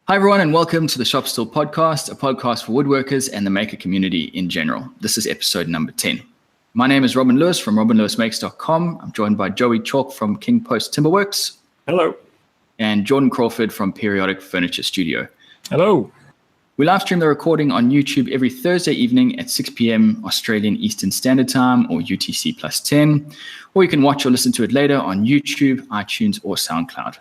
Hi, everyone, and welcome to the Stool podcast, a podcast for woodworkers and the maker community in general. This is episode number 10. My name is Robin Lewis from robinlewismakes.com. I'm joined by Joey Chalk from King Post Timberworks. Hello. And Jordan Crawford from Periodic Furniture Studio. Hello. We live stream the recording on YouTube every Thursday evening at 6 p.m. Australian Eastern Standard Time or UTC plus 10, or you can watch or listen to it later on YouTube, iTunes, or SoundCloud.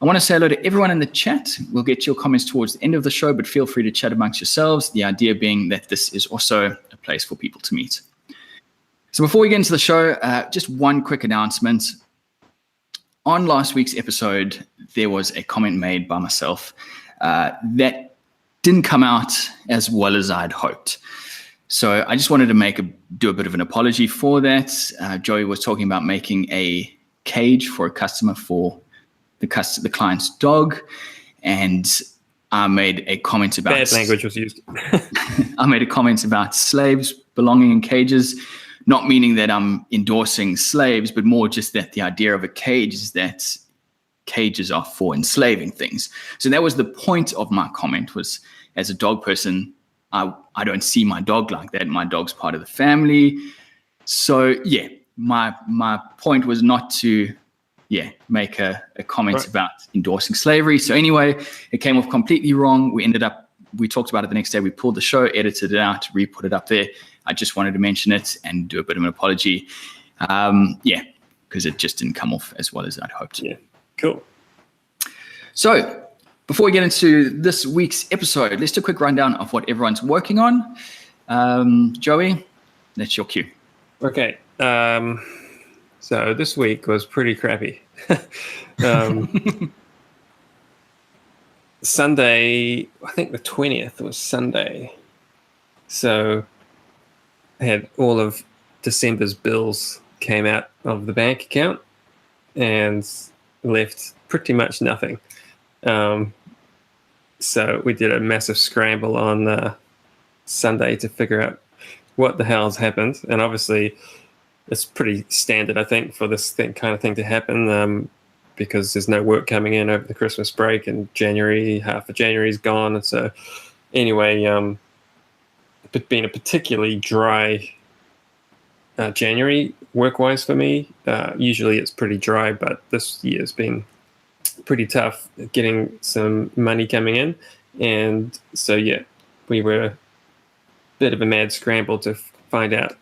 I want to say hello to everyone in the chat. We'll get your comments towards the end of the show, but feel free to chat amongst yourselves. The idea being that this is also a place for people to meet. So before we get into the show, just one quick announcement. On last week's episode, there was a comment made by myself that didn't come out as well as I'd hoped. So I just wanted to do a bit of an apology for that. Joey was talking about making a cage for a customer for the client's dog, and I made a comment about bad language was used. I made a comment about slaves belonging in cages, not meaning that I'm endorsing slaves, but more just that the idea of a cage is that cages are for enslaving things. So that was the point of my comment. Was, as a dog person, I don't see my dog like that. My dog's part of the family. So yeah, my point was not to make a comment about endorsing slavery. So anyway, it came off completely wrong. We talked about it the next day. We pulled the show, edited it out, re-put it up there. I just wanted to mention it and do a bit of an apology. Because it just didn't come off as well as I'd hoped. Yeah, cool. So before we get into this week's episode, let's do a quick rundown of what everyone's working on. Joey, that's your cue. Okay. So this week was pretty crappy. Sunday, I think the 20th was Sunday. So I had all of December's bills came out of the bank account and left pretty much nothing. So we did a massive scramble on Sunday to figure out what the hell's happened. And obviously it's pretty standard, I think, for this kind of thing to happen because there's no work coming in over the Christmas break, and half of January is gone. And so anyway, it's been a particularly dry January work-wise for me. Usually it's pretty dry, but this year's been pretty tough getting some money coming in. And so, we were a bit of a mad scramble to find out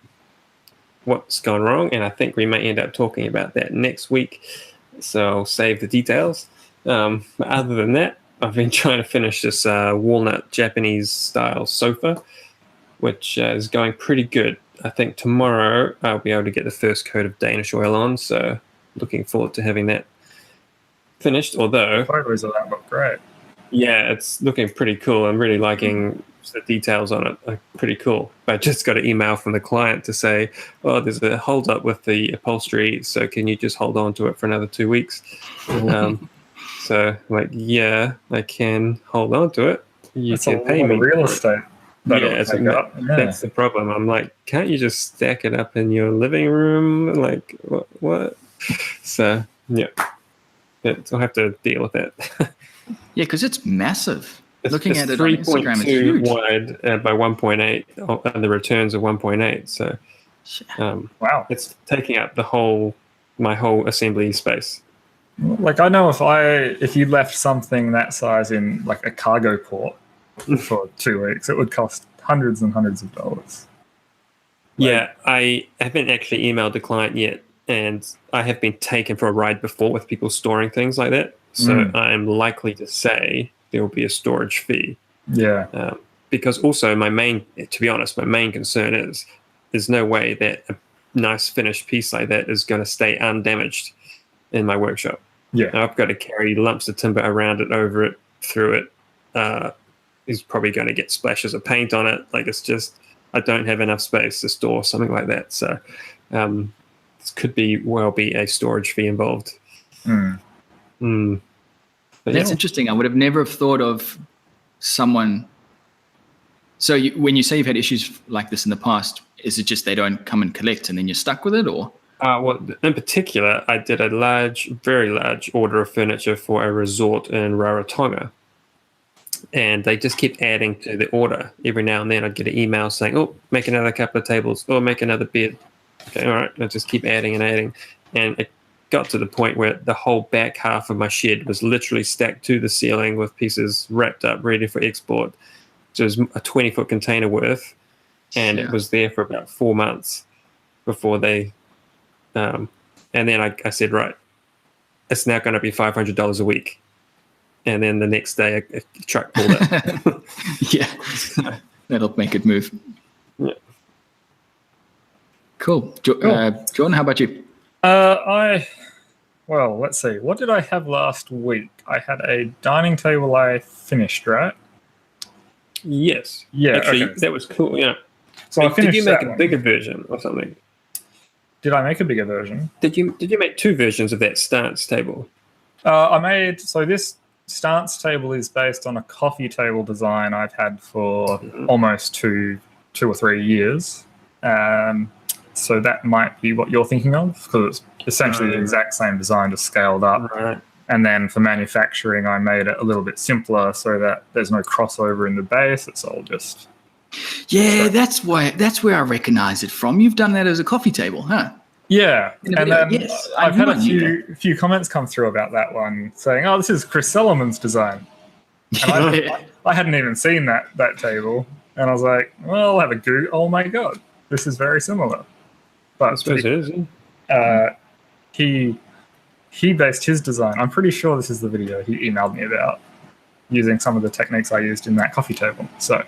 what's gone wrong, and I think we may end up talking about that next week, so I'll save the details. But other than that, I've been trying to finish this walnut Japanese style sofa, which is going pretty good. I think tomorrow I'll be able to get the first coat of Danish oil on, so looking forward to having that finished. Although photos of that look great. Yeah, it's looking pretty cool. I'm really liking the details on it. Are pretty cool. But I just got an email from the client to say, there's a hold up with the upholstery, so can you just hold on to it for another 2 weeks? So I'm like, yeah, I can hold on to it. You That's can pay me real estate. That's the problem. I'm like, can't you just stack it up in your living room? Like, what? So, yeah. I'll have to deal with that. Yeah, because it's massive. Looking at it on 3.2 Instagram, it's huge. wide by 1.8, and the returns are 1.8. So, wow, it's taking up my whole assembly space. Like, I know if you left something that size in like a cargo port for 2 weeks, it would cost hundreds and hundreds of dollars. Yeah, I haven't actually emailed the client yet, and I have been taken for a ride before with people storing things like that. So I'm likely to say there will be a storage fee. Yeah. Because also my main concern is there's no way that a nice finished piece like that is going to stay undamaged in my workshop. Yeah. I've got to carry lumps of timber around it, over it, through it. He's probably going to get splashes of paint on it. Like, it's just, I don't have enough space to store something like that. So this could be a storage fee involved. But That's interesting. I would have never have thought of someone. So when you say you've had issues like this in the past, is it just they don't come and collect and then you're stuck with it, or? Well, in particular, I did a very large order of furniture for a resort in Rarotonga. And they just kept adding to the order. Every now and then I'd get an email saying, oh, make another couple of tables, or make another bed. Okay, all right. I'd just keep adding and adding. And it got to the point where the whole back half of my shed was literally stacked to the ceiling with pieces wrapped up, ready for export. So it was a 20-foot container worth. And it was there for about 4 months before they... and then I said, right, it's now going to be $500 a week. And then the next day, a truck pulled up. Yeah, that'll make it move. Yeah. Cool. Jordan, how about you? Well, let's see. What did I have last week? I had a dining table I finished, right? Yes. Yeah. Actually, okay. that was cool. Yeah. So I finished. Did you make a one. bigger version or something? Did I make a bigger version? Did you make 2 versions of that stance table? I made this stance table is based on a coffee table design I've had for almost two or 3 years. So that might be what you're thinking of, because it's essentially the exact same design, just scaled up. Right. And then for manufacturing, I made it a little bit simpler so that there's no crossover in the base. It's all just... Yeah, that's where I recognize it from. You've done that as a coffee table, huh? Yeah, and then yes, I've had a few comments come through about that one saying, "Oh, this is Chris Solomon's design." And I hadn't even seen that table, and I was like, "Well, I'll have a go." Oh my god, this is very similar. But I suppose it is. He based his design. I'm pretty sure this is the video he emailed me about, using some of the techniques I used in that coffee table. So,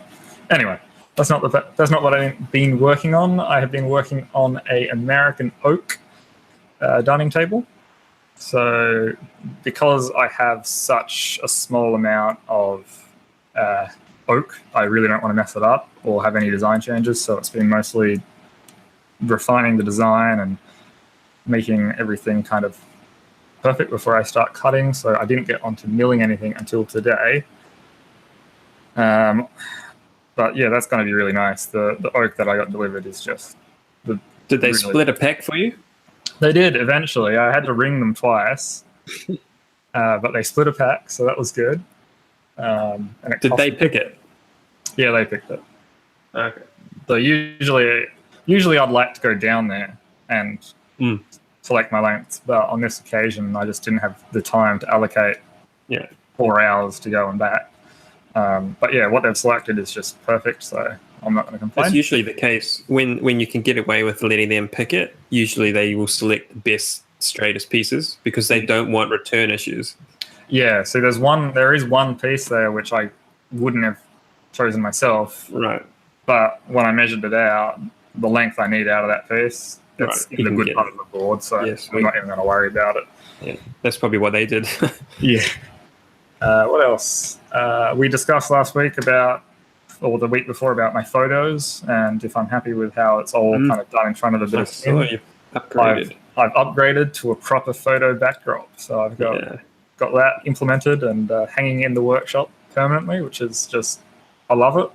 anyway. That's not what I've been working on. I have been working on a American oak dining table. So because I have such a small amount of oak, I really don't want to mess it up or have any design changes. So it's been mostly refining the design and making everything kind of perfect before I start cutting. So I didn't get onto milling anything until today. But yeah, that's going to be really nice. The oak that I got delivered is just... Did they split a pack for you? They did, eventually. I had to ring them twice. But they split a pack, so that was good. And did they pick it? Yeah, they picked it. Okay. So usually I'd like to go down there and select my lengths. But on this occasion, I just didn't have the time to allocate 4 hours to go and back. But yeah, what they've selected is just perfect, so I'm not going to complain. That's usually the case. When you can get away with letting them pick it, usually they will select the best, straightest pieces because they don't want return issues. Yeah, so there is one piece there which I wouldn't have chosen myself. Right. But when I measured it out, the length I need out of that piece, it's in the good part of the board, so I'm not even going to worry about it. Yeah, that's probably what they did. Yeah. What else? We discussed last week or the week before about my photos and if I'm happy with how it's all kind of done in front of a bit of skin. I've upgraded to a proper photo backdrop. So I've got that implemented and hanging in the workshop permanently, which is just, I love it.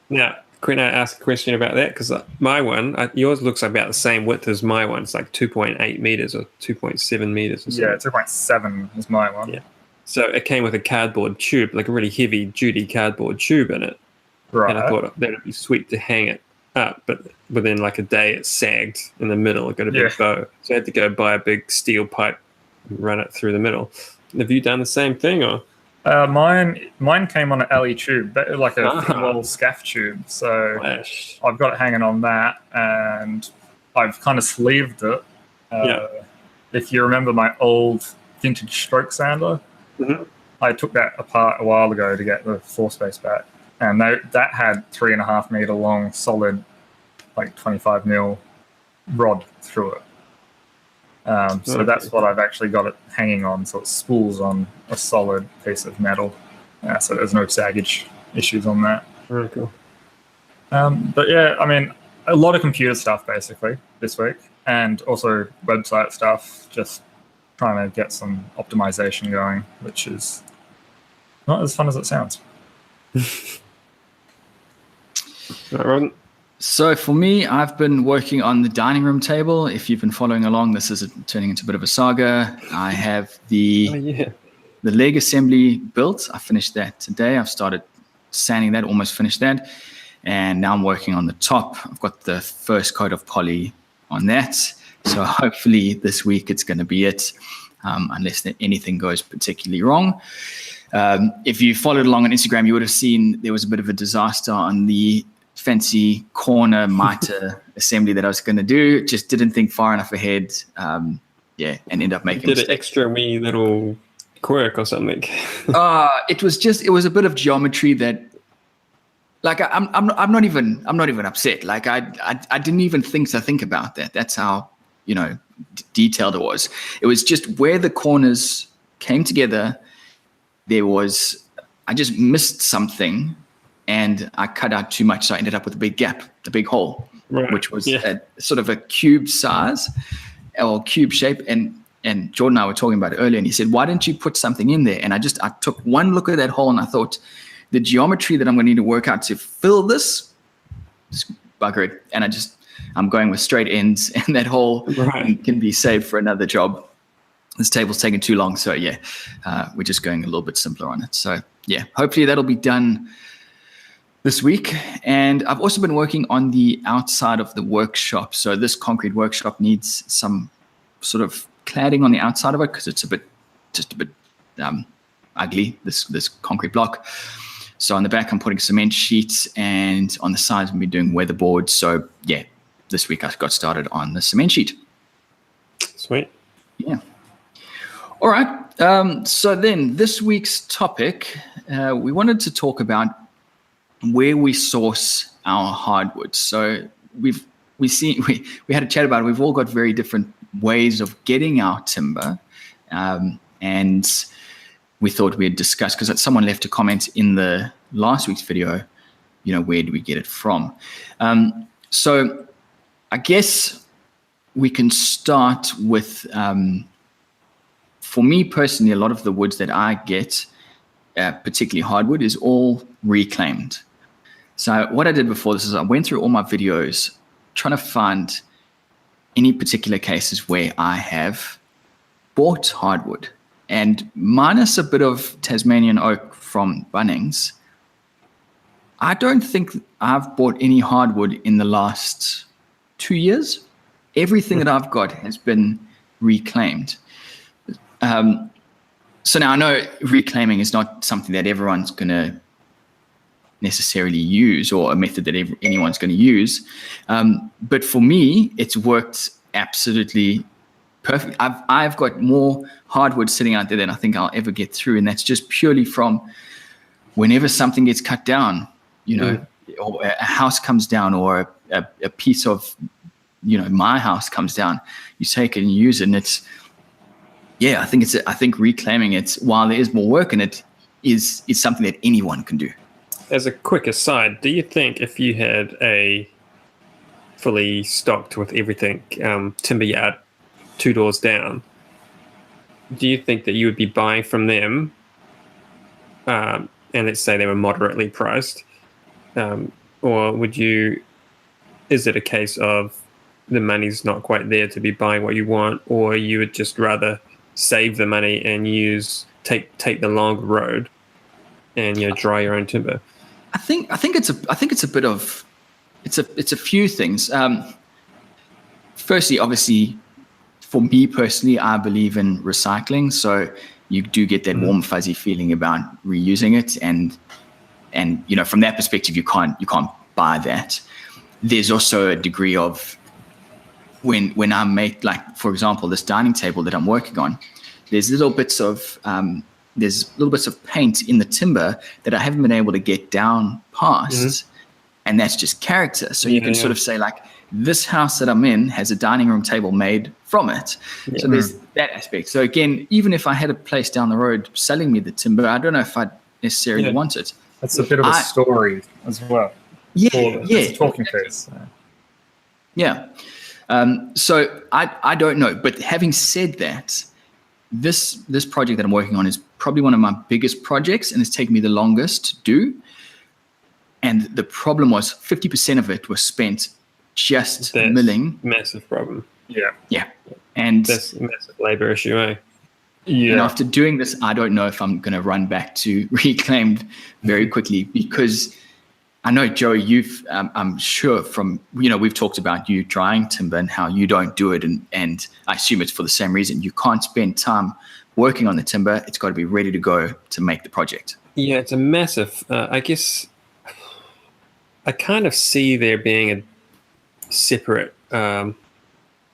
Now, can I ask a question about that? Because my one, yours looks about the same width as my one. It's like 2.8 meters or 2.7 meters or something. Yeah, 2.7 is my one. Yeah. So it came with a cardboard tube, like a really heavy-duty cardboard tube in it. Right. And I thought that would be sweet to hang it up, but within like a day it sagged in the middle. It got a big bow. So I had to go buy a big steel pipe and run it through the middle. Have you done the same thing? Or Mine came on an alley tube, like a wall scaff tube. So I've got it hanging on that, and I've kind of sleeved it. If you remember my old vintage stroke sander, I took that apart a while ago to get the floor space back, and that had 3.5 meter long solid, like 25 mil rod through it. So that's what I've actually got it hanging on, so it spools on a solid piece of metal. So there's no saggage issues on that. Very cool. But yeah, I mean, a lot of computer stuff basically this week, and also website stuff, just trying to get some optimization going, which is not as fun as it sounds. So for me, I've been working on the dining room table. If you've been following along, this is turning into a bit of a saga. I have the the leg assembly built. I finished that today. I've started sanding that, almost finished that. And now I'm working on the top. I've got the first coat of poly on that. So hopefully this week it's going to be it, unless anything goes particularly wrong. If you followed along on Instagram, you would have seen there was a bit of a disaster on the fancy corner mitre assembly that I was going to do. Just didn't think far enough ahead. And end up making an extra wee little quirk or something. It was a bit of geometry that, like, I'm not even upset. Like I didn't even think about that. That's how detailed it was. It was just where the corners came together. I just missed something, and I cut out too much, so I ended up with a big gap, a big hole, right. Which was a sort of a cube size or cube shape. And Jordan and I were talking about it earlier, and he said, "Why didn't you put something in there?" And I took one look at that hole, and I thought, the geometry that I'm going to need to work out to fill this is bugger it. And I'm going with straight ends, and that hole can be saved for another job. This table's taking too long, so we're just going a little bit simpler on it. So hopefully that'll be done this week. And I've also been working on the outside of the workshop. So this concrete workshop needs some sort of cladding on the outside of it, because it's just a bit ugly, this concrete block. So on the back, I'm putting cement sheets, and on the sides, I'm going to be doing weatherboards. So this week I got started on the cement sheet. Sweet. Yeah. All right. So then this week's topic, we wanted to talk about where we source our hardwood. So we had a chat about it. We've all got very different ways of getting our timber, and we thought we'd discuss, because someone left a comment in the last week's video, where do we get it from? So I guess we can start with, for me personally, a lot of the woods that I get, particularly hardwood, is all reclaimed. So what I did before this is I went through all my videos trying to find any particular cases where I have bought hardwood. And minus a bit of Tasmanian oak from Bunnings, I don't think I've bought any hardwood in the last 2 years. Everything that I've got has been reclaimed. So now I know reclaiming is not something that everyone's going to necessarily use, or a method that anyone's going to use. But for me, it's worked absolutely perfect. I've got more hardwood sitting out there than I think I'll ever get through, and that's just purely from whenever something gets cut down, or a house comes down, or a piece of, my house comes down. You take it and use it, and it's, I think reclaiming it, while there is more work in it, is something that anyone can do. As a quick aside, do you think if you had a fully stocked with everything timber yard 2 doors down, do you think that you would be buying from them, and let's say they were moderately priced, or is it a case of the money's not quite there to be buying what you want, or you would just rather save the money and take the long road and dry your own timber? I think it's a bit of it's a few things. Firstly, obviously, for me personally, I believe in recycling. So you do get that warm, fuzzy feeling about reusing it, and from that perspective, you can't buy that. There's also a degree of when I make, like, for example, this dining table that I'm working on, there's little bits of paint in the timber that I haven't been able to get down past, and that's just character. So you can sort of say, like, this house that I'm in has a dining room table made from it. Yeah. So there's that aspect. So again, even if I had a place down the road selling me the timber, I don't know if I'd necessarily want it. That's a bit of a story as well. It's a talking piece. Yeah. So I don't know. But having said that, this project that I'm working on is probably one of my biggest projects, and it's taken me the longest to do. And the problem was 50% of it was spent just milling. Massive problem. Yeah. And that's a massive labor issue, eh? And after doing this, I don't know if I'm going to run back to reclaimed very quickly, because I know, Joey, I'm sure from, we've talked about you drying timber and how you don't do it. And I assume it's for the same reason. You can't spend time working on the timber. It's got to be ready to go to make the project. Yeah, it's a massive, I guess, I kind of see there being a separate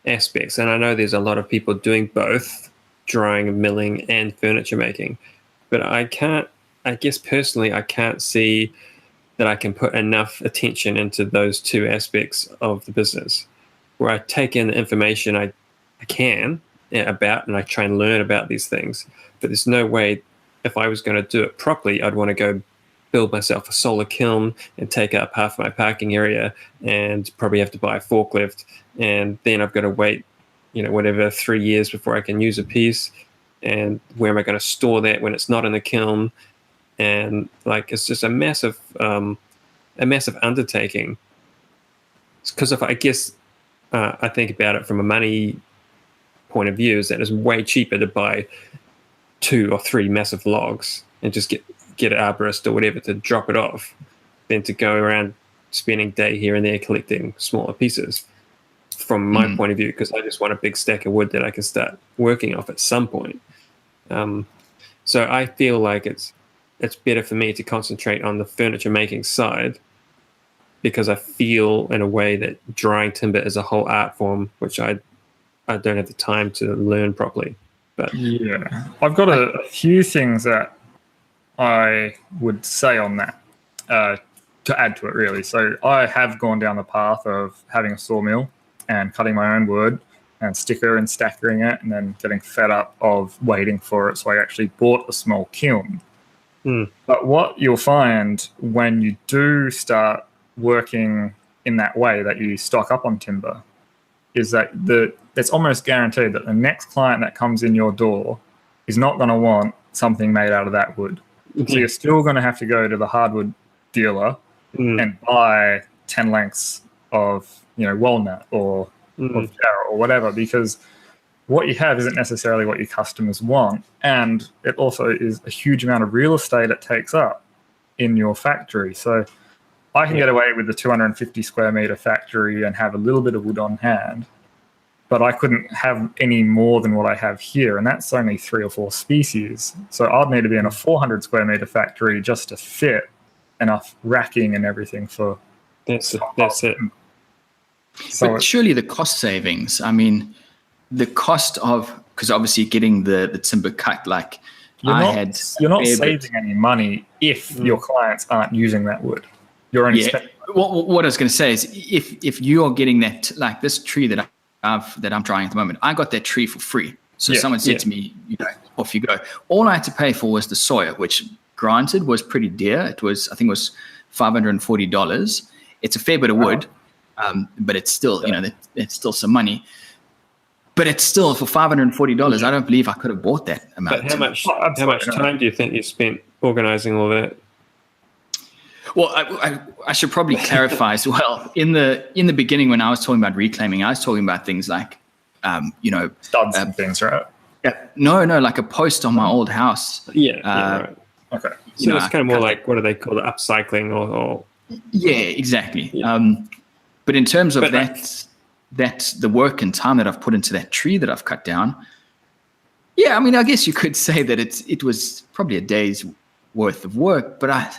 aspects. And I know there's a lot of people doing both, drying, milling, and furniture making. But I guess personally, I can't see that I can put enough attention into those two aspects of the business, where I take in the information I can about, and I try and learn about these things. But there's no way, if I was going to do it properly, I'd want to go build myself a solar kiln and take up half my parking area and probably have to buy a forklift. And then I've got to wait, 3 years before I can use a piece. And where am I going to store that when it's not in the kiln? And it's just a massive undertaking. Because if I guess I think about it from a money point of view, is that it's way cheaper to buy 2 or 3 massive logs and just get an arborist or whatever to drop it off than to go around spending day here and there collecting smaller pieces. From my point of view, because I just want a big stack of wood that I can start working off at some point. So I feel like it's better for me to concentrate on the furniture making side, because I feel in a way that drying timber is a whole art form, which I don't have the time to learn properly. But yeah, I've got a few things that I would say on that to add to it, really. So I have gone down the path of having a sawmill and cutting my own wood and sticker and stackering it, and then getting fed up of waiting for it. So I actually bought a small kiln. But what you'll find when you do start working in that way, that you stock up on timber, is that it's almost guaranteed that the next client that comes in your door is not going to want something made out of that wood. So you're still going to have to go to the hardwood dealer and buy 10 lengths of walnut or jarrah or whatever, because what you have isn't necessarily what your customers want, and it also is a huge amount of real estate it takes up in your factory. So I can get away with the 250 square meter factory and have a little bit of wood on hand, but I couldn't have any more than what I have here, and that's only 3 or 4 species. So I'd need to be in a 400 square meter factory just to fit enough racking and everything for. That's it. So but surely the cost savings, the cost of, because obviously getting the timber cut, you're not saving any money if your clients aren't using that wood. You're only spending. What I was going to say is, if you are getting that, this tree that I'm drying at the moment, I got that tree for free. So someone said to me, off you go. All I had to pay for was the soil, which granted was pretty dear. I think it was $540. It's a fair bit of wood. But it's still, it's still some money. But it's still, for $540, I don't believe I could have bought that amount. But how much time do you think you spent organizing all that? Well, I should probably clarify as well. In the beginning, when I was talking about reclaiming, I was talking about things like, studs and things, right? Yeah. No, like a post on my old house. Right. Okay. So it's kind of more like, what do they call it, upcycling or? Yeah, exactly. Yeah. But in terms of that's the work and time that I've put into that tree that I've cut down. Yeah, I guess you could say that it was probably a day's worth of work, but I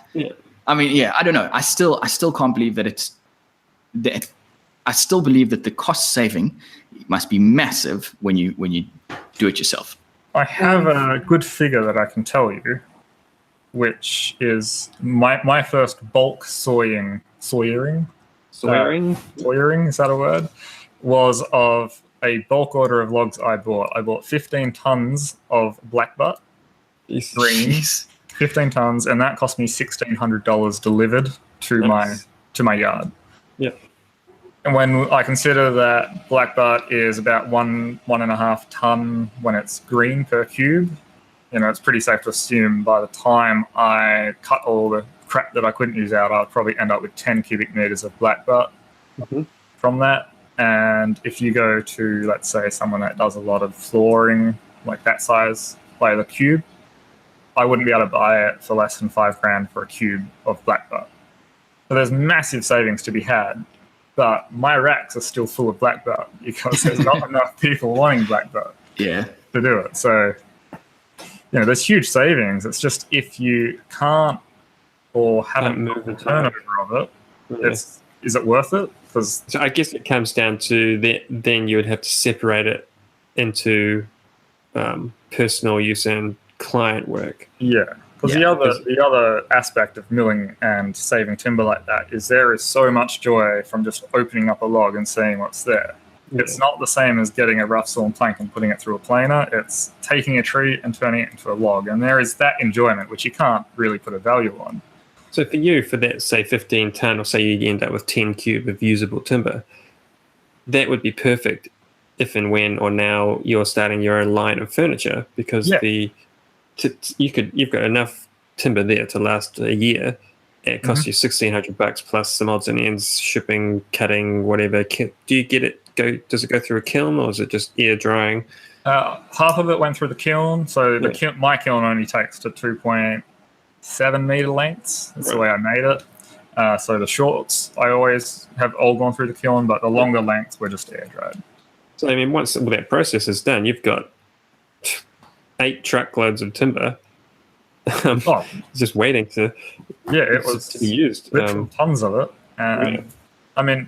don't know. I still can't believe that I still believe that the cost saving must be massive when you do it yourself. I have a good figure that I can tell you, which is my first bulk sawyering, is that a word? Was of a bulk order of logs I bought. I bought 15 tons of blackbutt, green, 15 tons, and that cost me $1,600 delivered to my yard. Yeah. And when I consider that blackbutt is about 1.5 ton when it's green per cube, it's pretty safe to assume by the time I cut all the crap that I couldn't use out, I'll probably end up with 10 cubic meters of blackbutt from that. And if you go to, let's say, someone that does a lot of flooring, like that size like the cube, I wouldn't be able to buy it for less than $5,000 for a cube of black butt. So there's massive savings to be had, but my racks are still full of black butt because there's not enough people wanting black butt Yeah. to do it. So, there's huge savings. It's just if you can't or haven't moved the turnover of it, is it worth it? So I guess it comes down to then you would have to separate it into personal use and client work. Yeah, because the other aspect of milling and saving timber like that is there is so much joy from just opening up a log and seeing what's there. Yeah. It's not the same as getting a rough sawn plank and putting it through a planer. It's taking a tree and turning it into a log, and there is that enjoyment which you can't really put a value on. So for you, for that, say 15 ton, or say you end up with 10 cube of usable timber, that would be perfect if and when or now you're starting your own line of furniture, because you've got enough timber there to last a year. It costs you $1,600 plus some odds and ends, shipping, cutting, whatever. Do you get it? Does it go through a kiln, or is it just air drying? Half of it went through the kiln. So my kiln only takes to 2.7 meter lengths. That's the way I made it. So the shorts I always have all gone through the kiln, but the longer lengths were just air dried. So I mean, once all that process is done, you've got 8 truckloads of timber just waiting to to be used. Tons of it. And I mean,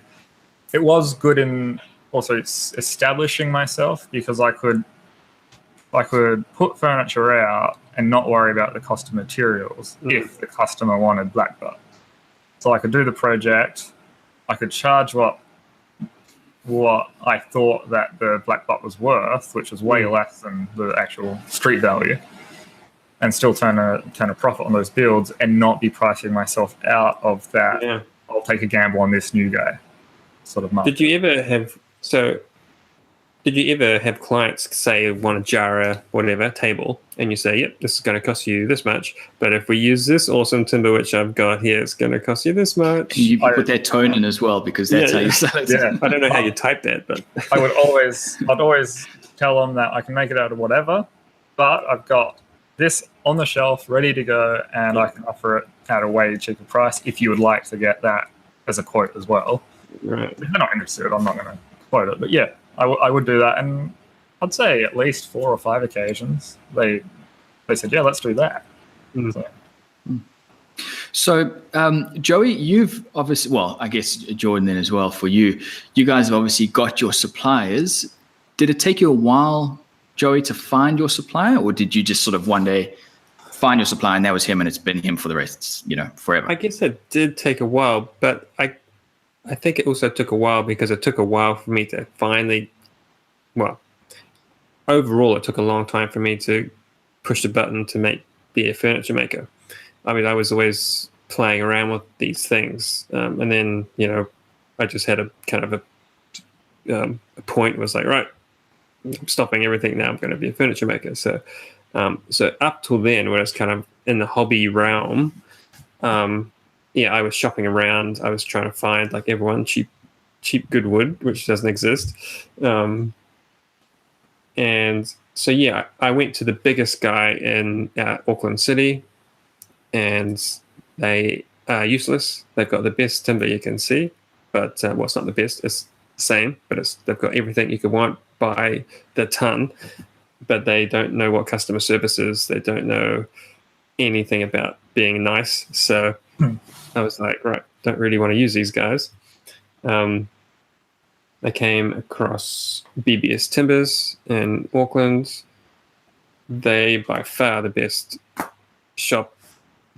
it was good in also establishing myself, because I could put furniture out and not worry about the cost of materials if the customer wanted black butt. So I could do the project, I could charge what I thought that the black butt was worth, which was way less than the actual street value, and still turn a profit on those builds and not be pricing myself out of that. Yeah. I'll take a gamble on this new guy sort of market. Did you ever have clients say want a Jara whatever table, and you say, yep, this is going to cost you this much, but if we use this awesome timber which I've got here, it's going to cost you this much? You put that tone in as well, because that's how you sell it. Yeah. I don't know how you type that, but I'd always tell them that I can make it out of whatever, but I've got this on the shelf ready to go, and I can offer it at a way cheaper price if you would like to get that as a quote as well. Right. If they're not interested, I'm not going to quote it, but yeah, I would do that, and I'd say at least 4 or 5 occasions they said, yeah, let's do that. So Joey, you've obviously, well, I guess Jordan then as well, for you guys have obviously got your suppliers. Did it take you a while, Joey, to find your supplier, or did you just sort of one day find your supplier and that was him and it's been him for the rest, forever? I guess it did take a while, but I think it also took a while because it took a while for me to finally, overall it took a long time for me to push the button to be a furniture maker. I mean, I was always playing around with these things, and then I just had a kind of a point. Was like, right, I'm stopping everything now. I'm going to be a furniture maker. So up till then, when I was kind of in the hobby realm, I was shopping around. I was trying to find, like everyone, cheap good wood, which doesn't exist. And so I went to the biggest guy in Auckland City, and they are useless. They've got the best timber you can see, but it's not the best. It's the same, but they've got everything you could want by the ton, but they don't know what customer service is. They don't know anything about being nice. So I was like, right, don't really want to use these guys. I came across BBS Timbers in Auckland. They by far the best shop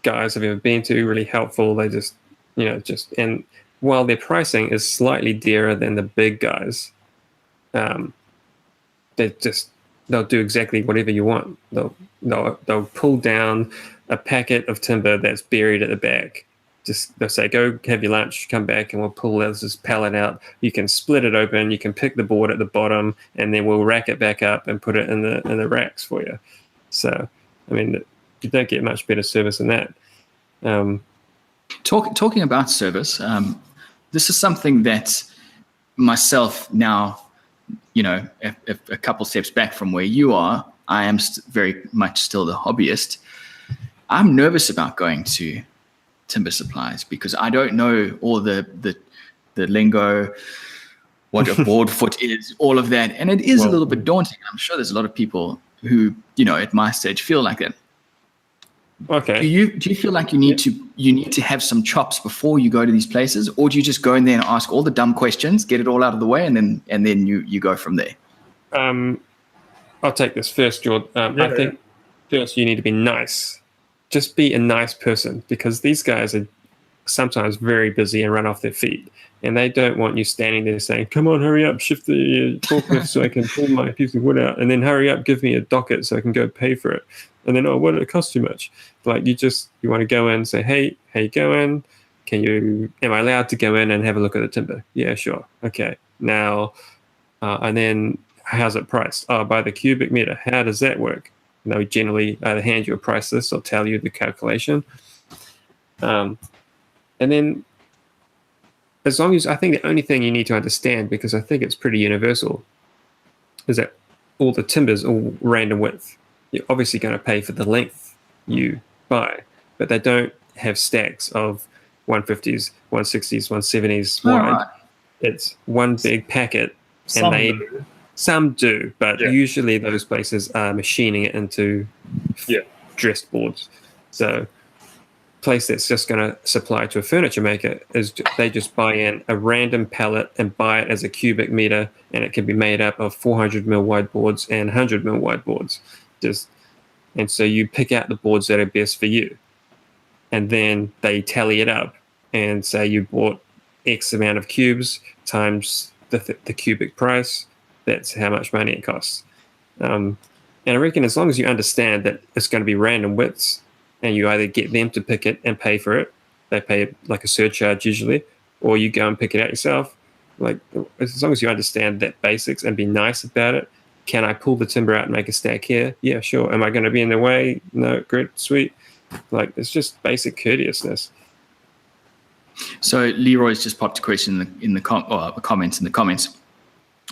guys I've ever been to. Really helpful. They just and while their pricing is slightly dearer than the big guys, they'll do exactly whatever you want. They'll pull down a packet of timber that's buried at the back. They'll say, go have your lunch, come back, and we'll pull this pallet out. You can split it open, you can pick the board at the bottom, and then we'll rack it back up and put it in the racks for you. So, I mean, you don't get much better service than that. Talking about service, this is something that myself now, a couple steps back from where you are, I am very much still the hobbyist. I'm nervous about going to timber supplies because I don't know all the lingo, what a board foot is, all of that. And it is a little bit daunting. I'm sure there's a lot of people who, at my stage feel like that. Okay. Do you feel like you need to have some chops before you go to these places, or do you just go in there and ask all the dumb questions, get it all out of the way, and then you go from there? I'll take this first, Jordan. I think first you need to be nice. Just be a nice person, because these guys are sometimes very busy and run off their feet, and they don't want you standing there saying, "Come on, hurry up, shift the forklift so I can pull my piece of wood out, and then hurry up, give me a docket so I can go pay for it." And then, "Oh, what did it cost too much?" Like you want to go in and say, "Hey, how you going? Am I allowed to go in and have a look at the timber?" "Yeah, sure." "Okay." Now, and then how's it priced? "Oh, by the cubic meter." "How does that work?" And they'll generally either hand you a price list or tell you the calculation. And then, as long as, I think the only thing you need to understand, because I think it's pretty universal, is that all the timber's all random width. You're obviously going to pay for the length you buy, but they don't have stacks of 150s, 160s, 170s wide. Right. It's one big packet, and some do, but usually those places are machining it into dressed boards. So place that's just going to supply to a furniture maker is they just buy in a random pallet and buy it as a cubic meter, and it can be made up of 400 mil wide boards and 100 mil wide boards. And so you pick out the boards that are best for you, and then they tally it up and say you bought X amount of cubes times the cubic price. That's how much money it costs. And I reckon as long as you understand that it's going to be random widths, and you either get them to pick it and pay for it, they pay like a surcharge usually, or you go and pick it out yourself. Like, as long as you understand that basics and be nice about it. Can I pull the timber out and make a stack here? Yeah, sure. Am I going to be in the way? No, great, sweet. Like, it's just basic courteousness. So Leroy's just popped a question in the comments.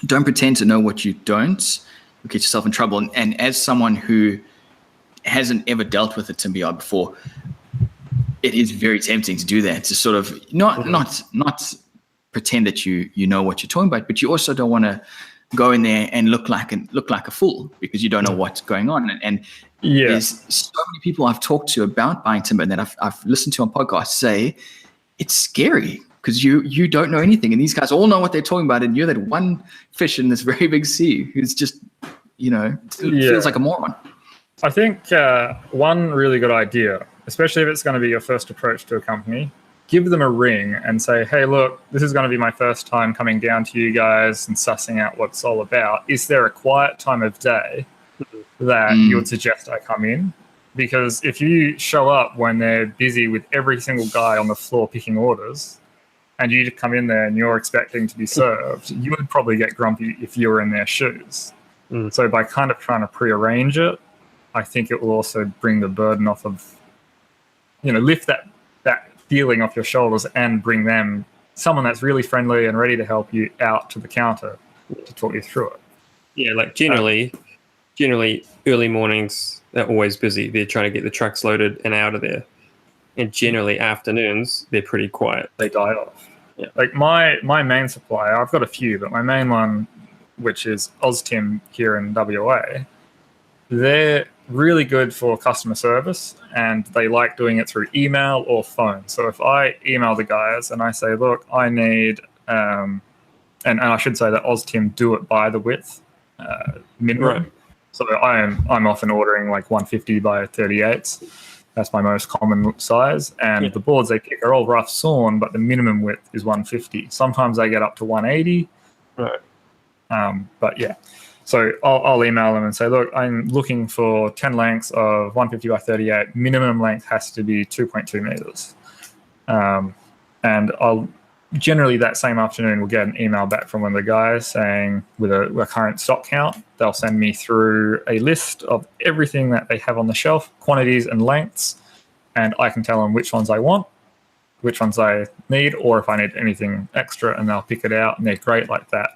Don't pretend to know what you don't. You'll get yourself in trouble. And as someone who hasn't ever dealt with a timber yard before, it is very tempting to do that, to sort of not pretend that you know what you're talking about, but you also don't want to go in there and look like a fool because you don't know what's going on. And there's so many people I've talked to about buying timber and that I've listened to on podcasts say it's scary because you don't know anything, and these guys all know what they're talking about, and you're that one fish in this very big sea who's just feels like a moron. I think one really good idea, especially if it's going to be your first approach to a company, give them a ring and say, "Hey, look, this is going to be my first time coming down to you guys and sussing out what it's all about. Is there a quiet time of day that you would suggest I come in?" Because if you show up when they're busy with every single guy on the floor picking orders, and you come in there and you're expecting to be served, you would probably get grumpy if you were in their shoes. So by kind of trying to prearrange it, I think it will also bring the burden off of, lift that feeling off your shoulders and bring them someone that's really friendly and ready to help you out to the counter to talk you through it. Yeah, like generally early mornings, they're always busy. They're trying to get the trucks loaded and out of there. And generally afternoons, they're pretty quiet. They die off. Yeah. Like my main supplier, I've got a few, but my main one, which is OzTim here in WA, they're really good for customer service, and they like doing it through email or phone. So if I email the guys and I say, "Look, I need," and I should say that OzTim do it by the width minimum. Right. So I'm often ordering like 150 by 38s. That's my most common size. And the boards they pick are all rough sawn, but the minimum width is 150. Sometimes they get up to 180. Right. But yeah. So I'll email them and say, "Look, I'm looking for 10 lengths of 150 by 38. Minimum length has to be 2.2 meters." And I'll generally that same afternoon we'll get an email back from one of the guys saying with a current stock count. They'll send me through a list of everything that they have on the shelf, quantities and lengths, and I can tell them which ones I want, which ones I need, or if I need anything extra, and they'll pick it out, and they're great like that.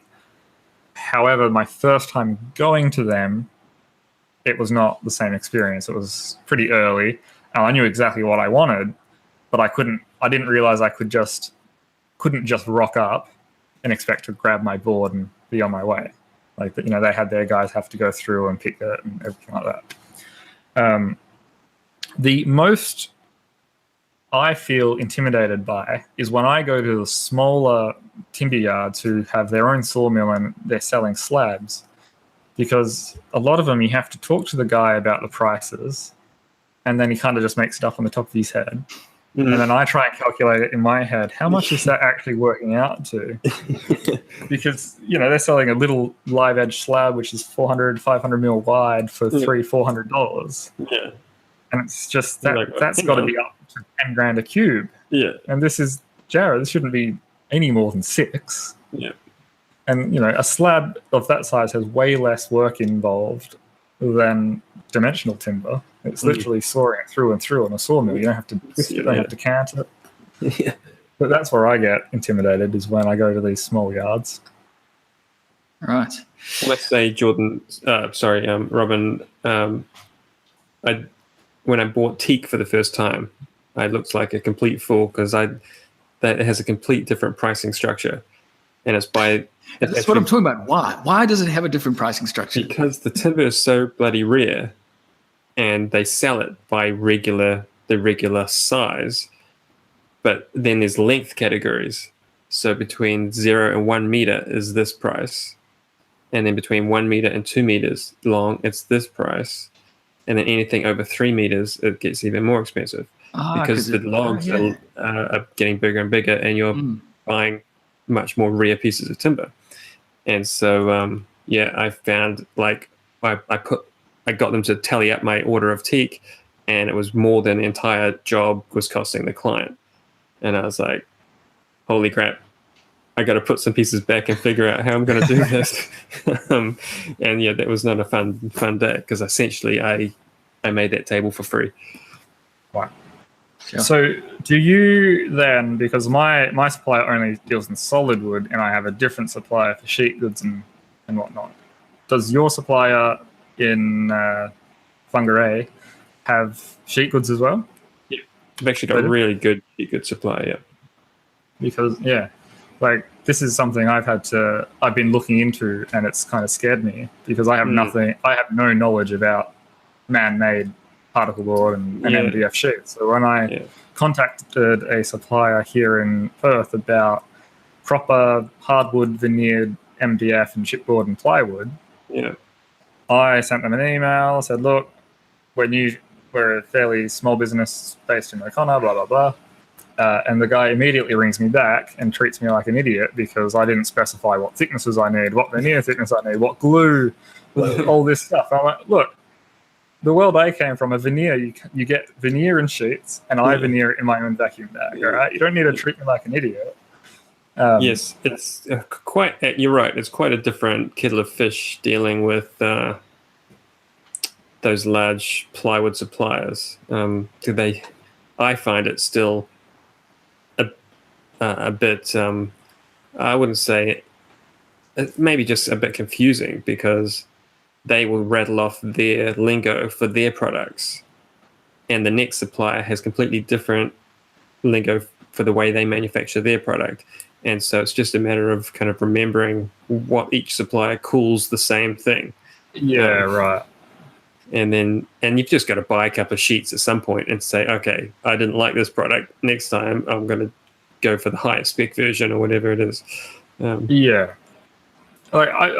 However, my first time going to them, it was not the same experience. It was pretty early, and I knew exactly what I wanted, but I didn't realize I couldn't just rock up and expect to grab my board and be on my way. Like, you know, they had their guys have to go through and pick it and everything like that. The most I feel intimidated by is when I go to the smaller timber yards who have their own sawmill and they're selling slabs, because a lot of them you have to talk to the guy about the prices, and then he kind of just makes it up on the top of his head. And then I try and calculate it in my head. How much is that actually working out to? Because, you know, they're selling a little live edge slab, which is 400, 500 mil wide for $300-$400. Yeah. And it's just that's got to be up to 10 grand a cube. Yeah. And this shouldn't be any more than 6. Yeah. And, you know, a slab of that size has way less work involved than dimensional timber. It's literally sawing it through and through on a sawmill. You don't have to cant it. Yeah. But that's where I get intimidated, is when I go to these small yards. Right. Let's say Robin, when I bought teak for the first time, I looked like a complete fool because that has a complete different pricing structure, and it's by. That's what I'm talking about. Why? Why does it have a different pricing structure? Because the timber is so bloody rare, and they sell it by the regular size, but then there's length categories. So between 0 and 1 meter is this price, and then between 1 meter and 2 meters long, it's this price, and then anything over 3 meters, it gets even more expensive because the logs are getting bigger and bigger, and you're buying much more rare pieces of timber. And so I found, like, I got them to tally up my order of teak, and it was more than the entire job was costing the client. And I was like, holy crap, I got to put some pieces back and figure out how I'm going to do this. And yeah, that was not a fun day, because essentially I made that table for free. Wow. Sure. So do you then, because my supplier only deals in solid wood and I have a different supplier for sheet goods and whatnot, does your supplier in Whangarei have sheet goods as well? Yeah, I've actually got a really good sheet goods supplier, yeah. Because, like, this is something I've been looking into, and it's kind of scared me because I have no knowledge about man-made particle board and MDF sheets. So when I contacted a supplier here in Perth about proper hardwood, veneered MDF and chipboard and plywood, I sent them an email, said, look, we're a fairly small business based in O'Connor, blah, blah, blah. And the guy immediately rings me back and treats me like an idiot because I didn't specify what thicknesses I need, what veneer thickness I need, what glue, all this stuff. I'm like, look, the world I came from, a veneer, you get veneer in sheets, and I veneer it in my own vacuum bag, all right? You don't need to treat me like an idiot. Yes, it's you're right, it's quite a different kettle of fish dealing with those large plywood suppliers. I find it still a bit, I wouldn't say, maybe just a bit confusing, because they will rattle off their lingo for their products, and the next supplier has completely different lingo for the way they manufacture their product. And so it's just a matter of kind of remembering what each supplier calls the same thing. Yeah, right. And you've just got to buy a couple of sheets at some point and say, okay, I didn't like this product. Next time I'm going to go for the highest spec version or whatever it is. I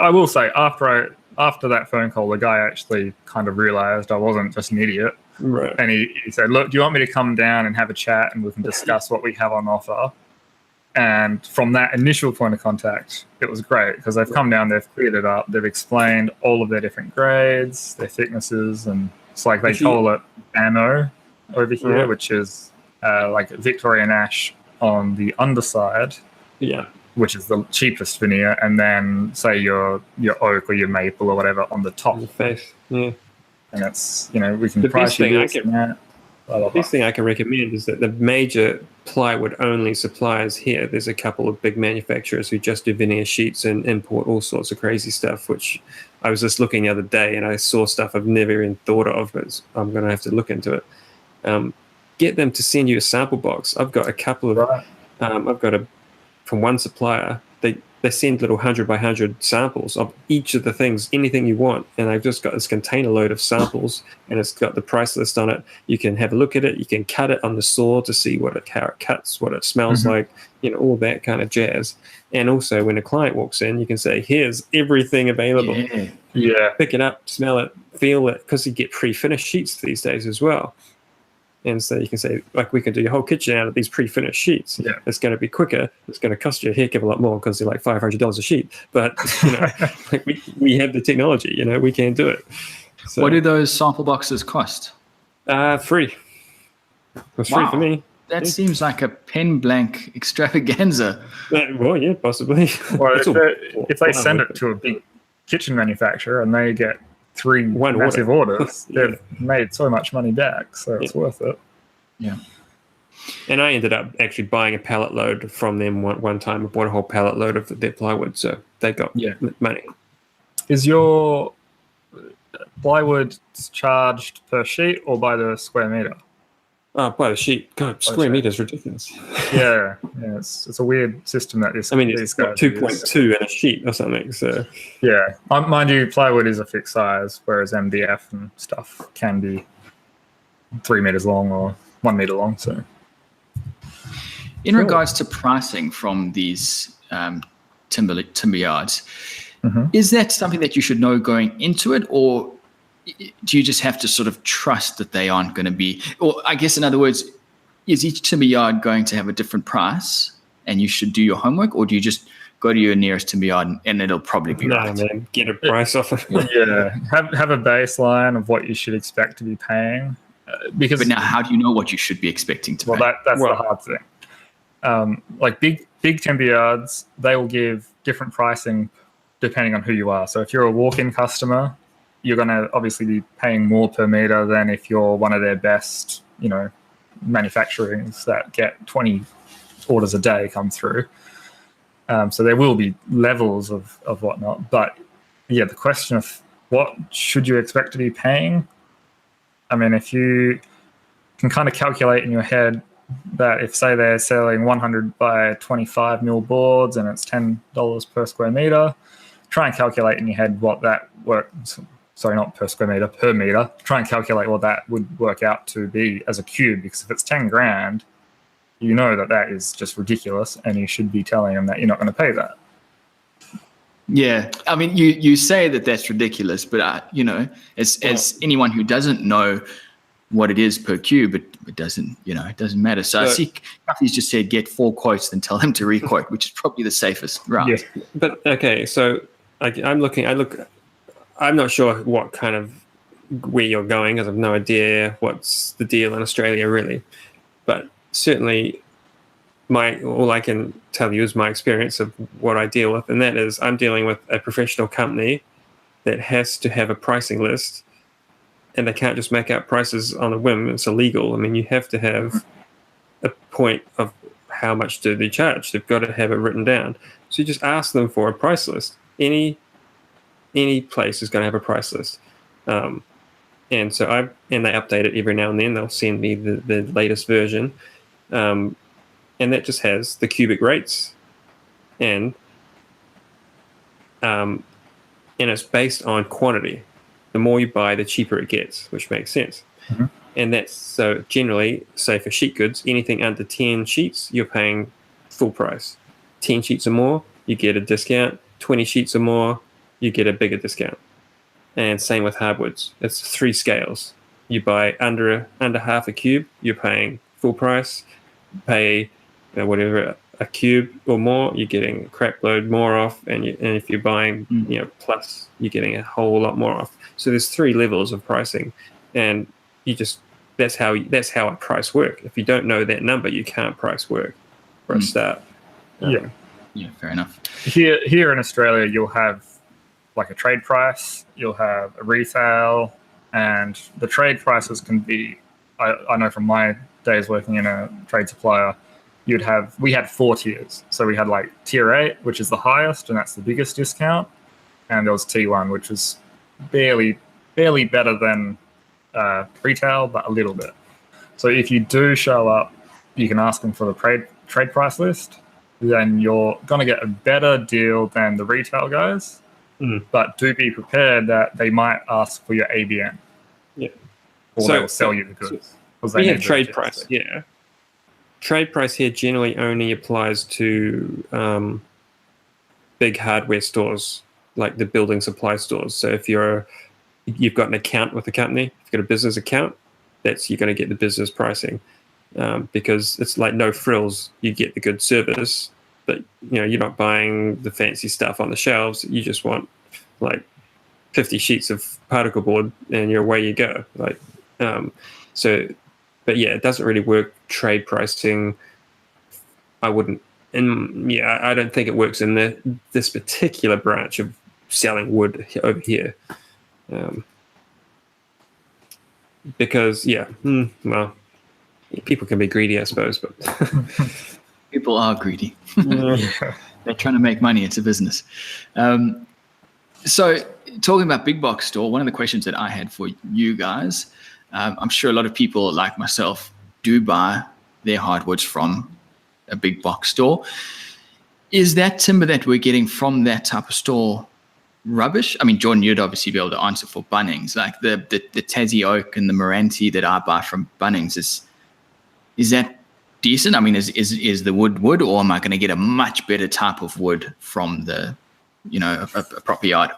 will say, after that phone call, the guy actually kind of realized I wasn't just an idiot. Right. And he said, look, do you want me to come down and have a chat and we can discuss what we have on offer? And from that initial point of contact, it was great, because they've come down, they've cleared it up, they've explained all of their different grades, their thicknesses, and it's like they call it Bano over here, which is like Victorian ash on the underside. Yeah. Which is the cheapest veneer, and then say your oak or your maple or whatever on the top. On the face, yeah. And it's, we can price you this and that. The best thing I can recommend is that the major plywood only suppliers here, there's a couple of big manufacturers who just do veneer sheets and import all sorts of crazy stuff, which I was just looking the other day and I saw stuff I've never even thought of, but I'm going to have to look into it. Get them to send you a sample box. I've got a couple of, from one supplier, they send little 100 by 100 samples of each of the things, anything you want. And I've just got this container load of samples and it's got the price list on it. You can have a look at it. You can cut it on the saw to see how it cuts, what it smells like, all that kind of jazz. And also when a client walks in, you can say, here's everything available. Yeah. Pick it up, smell it, feel it, because you get pre-finished sheets these days as well. And so you can say, like, we can do your whole kitchen out of these pre-finished sheets. Yeah. It's going to be quicker. It's going to cost you a heck of a lot more because they're like $500 a sheet. But, like we have the technology, we can do it. So, what do those sample boxes cost? Free. It was free for me. That seems like a pen blank extravaganza. Well, yeah, possibly. Well, if they send it to a big kitchen manufacturer and they get 3 massive orders, they've made so much money back, so it's worth it. Yeah. And I ended up actually buying a pallet load from them one time. I bought a whole pallet load of their plywood, so they got money. Is your plywood charged per sheet or by the square meter? By the sheet. God, square meter is ridiculous. Yeah, it's a weird system that it's 2.2 in a sheet or something. So yeah, mind you, plywood is a fixed size, whereas MDF and stuff can be 3 meters long or 1 meter long. So, in regards to pricing from these timber yards, is that something that you should know going into it, or do you just have to sort of trust that they aren't going to be, or I guess in other words, is each timber yard going to have a different price and you should do your homework, or do you just go to your nearest timber yard and it'll probably be right? Man, get a price off of it. Yeah, have a baseline of what you should expect to be paying. But now how do you know what you should be expecting to pay? That's the hard thing. Like big timber yards, they will give different pricing depending on who you are. So if you're a walk-in customer, you're going to obviously be paying more per meter than if you're one of their best, manufacturings that get 20 orders a day come through. So there will be levels of whatnot. But yeah, the question of what should you expect to be paying? I mean, if you can kind of calculate in your head that if, say, they're selling 100 by 25 mil boards and it's $10 per square meter, try and calculate in your head what that works. Sorry, not per square meter, per meter. Try and calculate what that would work out to be as a cube, because if it's 10 grand, you know that is just ridiculous, and you should be telling them that you're not going to pay that. Yeah, I mean, you say that that's ridiculous, but as anyone who doesn't know what it is per cube, it doesn't matter. So I see Kathy's just said get 4 quotes, then tell them to re-quote, which is probably the safest route. Yeah. But okay, so I'm not sure what kind of where you're going, because I've no idea what's the deal in Australia really. But certainly all I can tell you is my experience of what I deal with, and that is I'm dealing with a professional company that has to have a pricing list, and they can't just make out prices on a whim. It's illegal. I mean, you have to have a point of how much do they charge. They've got to have it written down. So you just ask them for a price list. Any place is going to have a price list. And they update it every now and then. They'll send me the latest version. And that just has the cubic rates. And it's based on quantity. The more you buy, the cheaper it gets, which makes sense. Mm-hmm. And that's so generally, say for sheet goods, anything under 10 sheets, you're paying full price. 10 sheets or more, you get a discount. 20 sheets or more, you get a bigger discount. And same with hardwoods. It's 3 scales. You buy under half a cube, you're paying full price. Pay whatever a cube or more, you're getting a crap load more off. And if you're buying plus, you're getting a whole lot more off. So there's 3 levels of pricing, and that's how a price work. If you don't know that number, you can't price work for a start. Yeah, fair enough. Here in Australia, you'll have like a trade price, you'll have a retail, and the trade prices can be, I know from my days working in a trade supplier, we had 4 tiers. So we had like tier 8, which is the highest, and that's the biggest discount. and there was T1, which was barely better than retail, but a little bit. So if you do show up, you can ask them for the trade price list. Then you're going to get a better deal than the retail guys. But do be prepared that they might ask for your ABN. Yeah. Or they will sell you the goods. We have trade price, yeah. Trade price here generally only applies to big hardware stores, like the building supply stores. So if you've got an account with a company, if you've got a business account, you're going to get the business pricing, because it's like no frills. You get the good service, but you're not buying the fancy stuff on the shelves. You just want like 50 sheets of particle board, and away you go. Like, but yeah, it doesn't really work. Trade pricing, I wouldn't. And yeah, I don't think it works in this particular branch of selling wood over here, because well, people can be greedy, I suppose, but people are greedy. They're trying to make money. It's a business. So talking about big box store, one of the questions that I had for you guys, I'm sure a lot of people like myself do buy their hardwoods from a big box store. Is that timber that we're getting from that type of store rubbish? I mean, Jordan, you'd obviously be able to answer for Bunnings. Like the Tassie oak and the Moranti that I buy from Bunnings, is that decent? I mean, is the wood, or am I going to get a much better type of wood from the, a proper yard?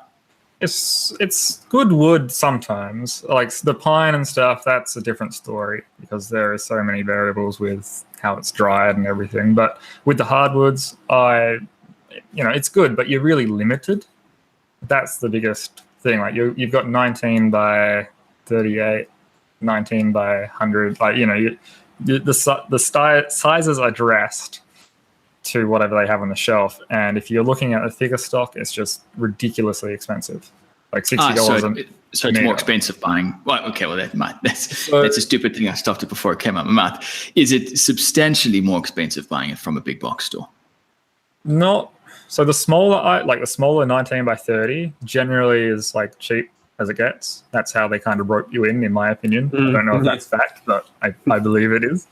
It's good wood sometimes. Like the pine and stuff, that's a different story because there are so many variables with how it's dried and everything. But with the hardwoods, it's good, but you're really limited. That's the biggest thing. Like you've got 19 by 38, 19 by 100. Like the sizes are dressed to whatever they have on the shelf, and if you're looking at a thicker stock, it's just ridiculously expensive, like $60. So it's more expensive buying. Well, okay, well that's a stupid thing. I stopped it before it came out of my mouth. Is it substantially more expensive buying it from a big box store? Not so. The smaller 19 by 30 generally is like cheap as it gets. That's how they kind of rope you in my opinion. I don't know if that's fact, but I believe it is.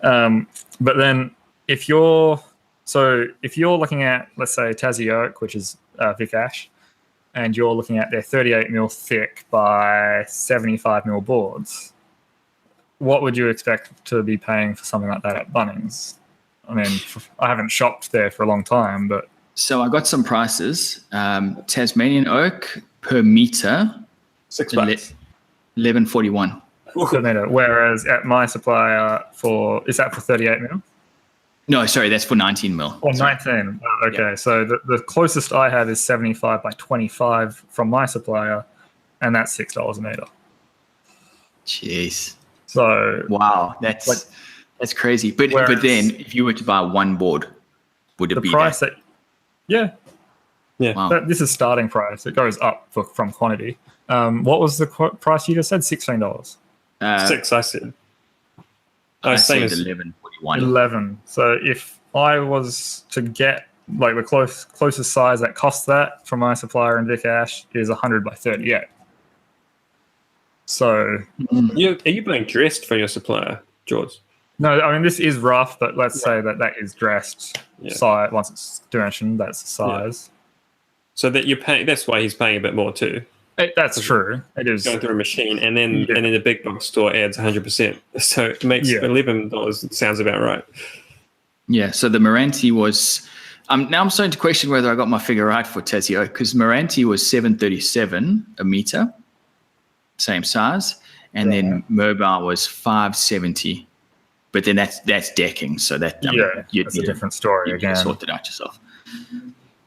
But then if you're looking at, let's say, Tassie oak, which is Vic Ash, and you're looking at their 38 mil thick by 75 mil boards, what would you expect to be paying for something like that at Bunnings? I mean, I haven't shopped there for a long time, but... So I got some prices. Tasmanian oak per meter, $6. $11.41. Per meter. Whereas at my supplier, is that for 38 mil? No, sorry, that's for 19 mil. Oh, 19. Oh, okay, yeah. So the closest I have is 75 by 25 from my supplier, and that's $6 a meter. Jeez. So wow, that's crazy. But then, if you were to buy one board, would it be the price that? Yeah. Wow. This is starting price. It goes up from quantity. What was the price you just said? $16. 6, I said. I said 11.41. 11. So if I was to get like the closest size that costs that from my supplier in Vic Ash is 100 by 38. So are you buying dressed for your supplier, George? No, I mean this is rough, but let's say that is dressed size. Once it's dimensioned, that's the size. Yeah. So that you're paying. That's why he's paying a bit more too. That's true. It is going through a machine, and then the big box store adds 100%. So it makes $11. Sounds about right. Yeah. So the Moranti was. Now I'm starting to question whether I got my figure right for Tassie oak, because Moranti was $7.37 a meter, same size, and then Mobile was $5.70. But then that's decking, so that's a different story again. Sort it out yourself.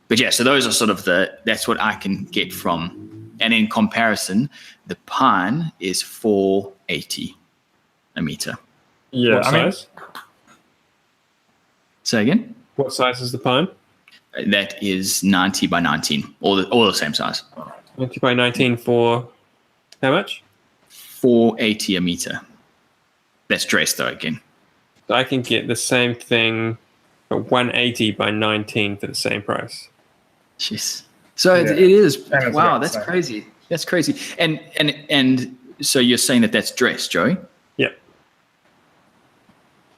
But yeah, so those are sort of that's what I can get from. And in comparison, the pine is $4.80 a meter. Yeah, what size? Say again? What size is the pine? That is 90 by 19, all the same size. 90 by 19 for how much? $4.80 a meter. That's dressed though again. So I can get the same thing for 180 by 19 for the same price. Jeez. So Yeah. it is. And it's Wow, about the that's same. crazy. That's crazy. And so you're saying that that's dress, Joey? Yeah.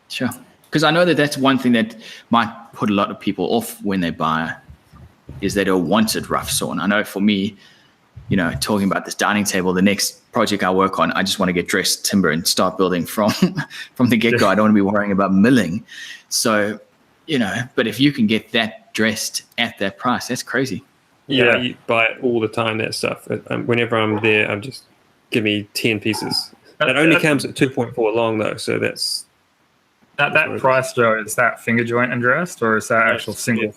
Sure. Because I know that that's one thing that might put a lot of people off when they buy, is they don't want it rough sawn. I know for me, you know, talking about this dining table, the next project I work on, I just want to get dressed timber and start building from the get-go. I don't want to be worrying about milling. So, you know, but if you can get that dressed at that price, that's crazy. Yeah, I buy it all the time, that stuff. Whenever I'm there, I'm just, give me 10 pieces. It only comes at 2.4 long, though, so that's... That price, Joe, is that finger joint and dressed, or is that actual single? Yeah.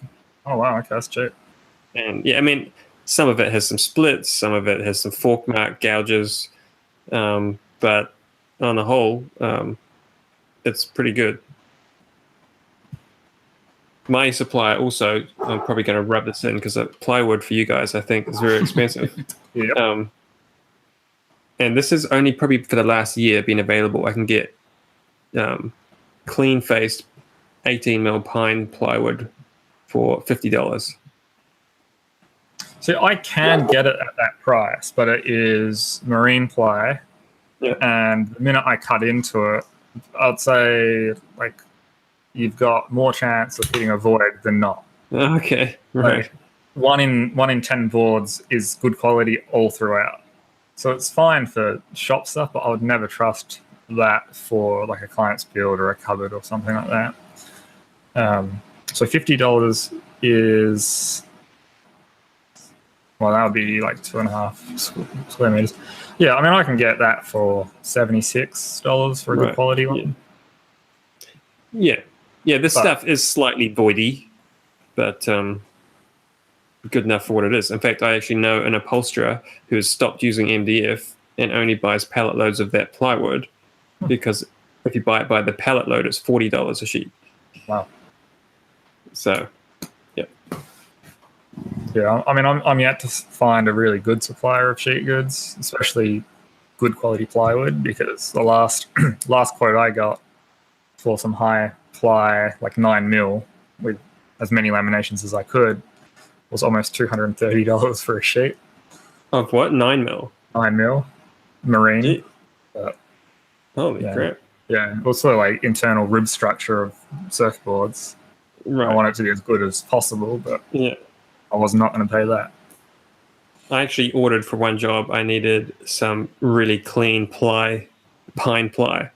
Oh, wow, okay, that's cheap. And yeah, I mean, some of it has some splits, some of it has some fork mark gouges, but on the whole, it's pretty good. My supplier also, I'm probably going to rub this in because plywood for you guys, I think, is very expensive. Yep. And this is only probably for the last year been available. I can get clean-faced 18mm pine plywood for $50. So I can get it at that price, but it is marine ply. Yeah. And the minute I cut into it, I'd say like you've got more chance of hitting a void than not. Okay, right. Like, one in 10 boards is good quality all throughout. So it's fine for shop stuff, but I would never trust that for like a client's build or a cupboard or something like that. So $50 is, well, that would be like 2.5 square meters. Yeah, I mean, I can get that for $76 for a good quality one. Yeah, this stuff is slightly voidy, but good enough for what it is. In fact, I actually know an upholsterer who has stopped using MDF and only buys pallet loads of that plywood because if you buy it by the pallet load, it's $40 a sheet. Wow. So, yeah. Yeah, I mean, I'm yet to find a really good supplier of sheet goods, especially good quality plywood, because the last quote I got for some high ply, like 9mm, with as many laminations as I could, was almost $230 for a sheet. Of what? 9mm? 9mm, marine. Gee. But, holy crap. Yeah, also like internal rib structure of surfboards. Right. I want it to be as good as possible, but yeah, I was not going to pay that. I actually ordered for one job, I needed some really clean pine ply,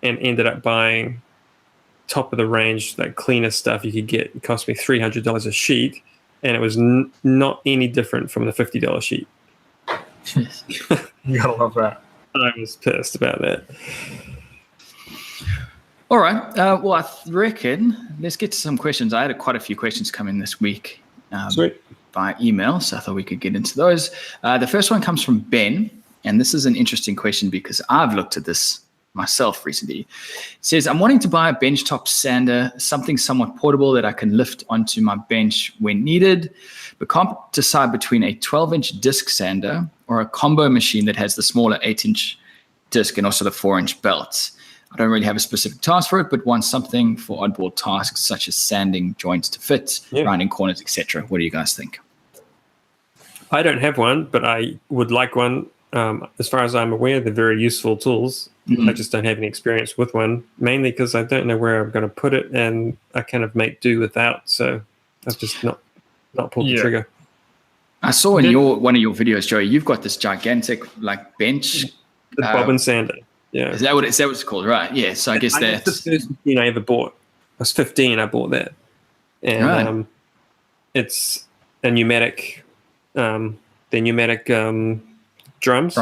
and ended up buying top of the range, like cleanest stuff you could get. It cost me $300 a sheet, and it was not any different from the $50 sheet. You gotta love that. I was pissed about that. All right. Well, I reckon let's get to some questions. I had quite a few questions come in this week Sweet. by email, so I thought we could get into those. The first one comes from Ben, and this is an interesting question because I've looked at this myself recently. It says, I'm wanting to buy a benchtop sander, something somewhat portable that I can lift onto my bench when needed, but can't decide between a 12-inch disc sander or a combo machine that has the smaller 8-inch disc and also the 4-inch belt. I don't really have a specific task for it, but want something for oddball tasks such as sanding joints to fit, rounding corners, etc. What do you guys think? I don't have one, but I would like one. As far as I'm aware, they're very useful tools. I just don't have any experience with one, mainly because I don't know where I'm going to put it, and I kind of make do without. So I've just not pulled the trigger. I saw in one of your videos, Joey, you've got this gigantic like bench. The bobbin sander. Yeah. Is that what it's called? Right. Yeah. So I guess that's the first machine I ever bought. I was 15. I bought that. And it's a pneumatic, the pneumatic drums.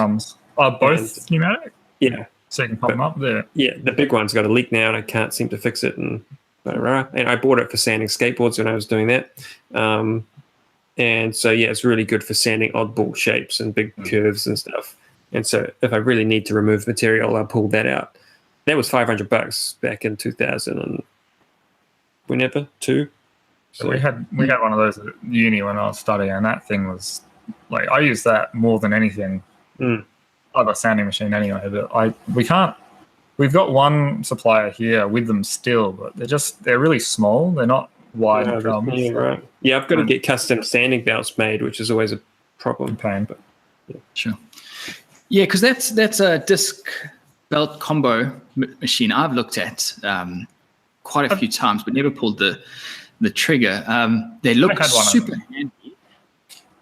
Both pneumatic? Yeah. So you can pop them up there. Yeah. The big one's got a leak now and I can't seem to fix it. And I bought it for sanding skateboards when I was doing that. And so, yeah, it's really good for sanding oddball shapes and big curves and stuff. And so if I really need to remove material, I'll pull that out. That was $500 back in 2000 and whenever, two. So we had one of those at uni when I was studying, and that thing was like, I use that more than anything. I have a sanding machine anyway, but we've got one supplier here with them still, but they're really small. They're not wide drums. Yeah, right. Yeah, I've got to get custom sanding belts made, which is always a problem. Pain. But Sure. Yeah, because that's a disc belt combo machine I've looked at quite a few times, but never pulled the trigger. They look super handy,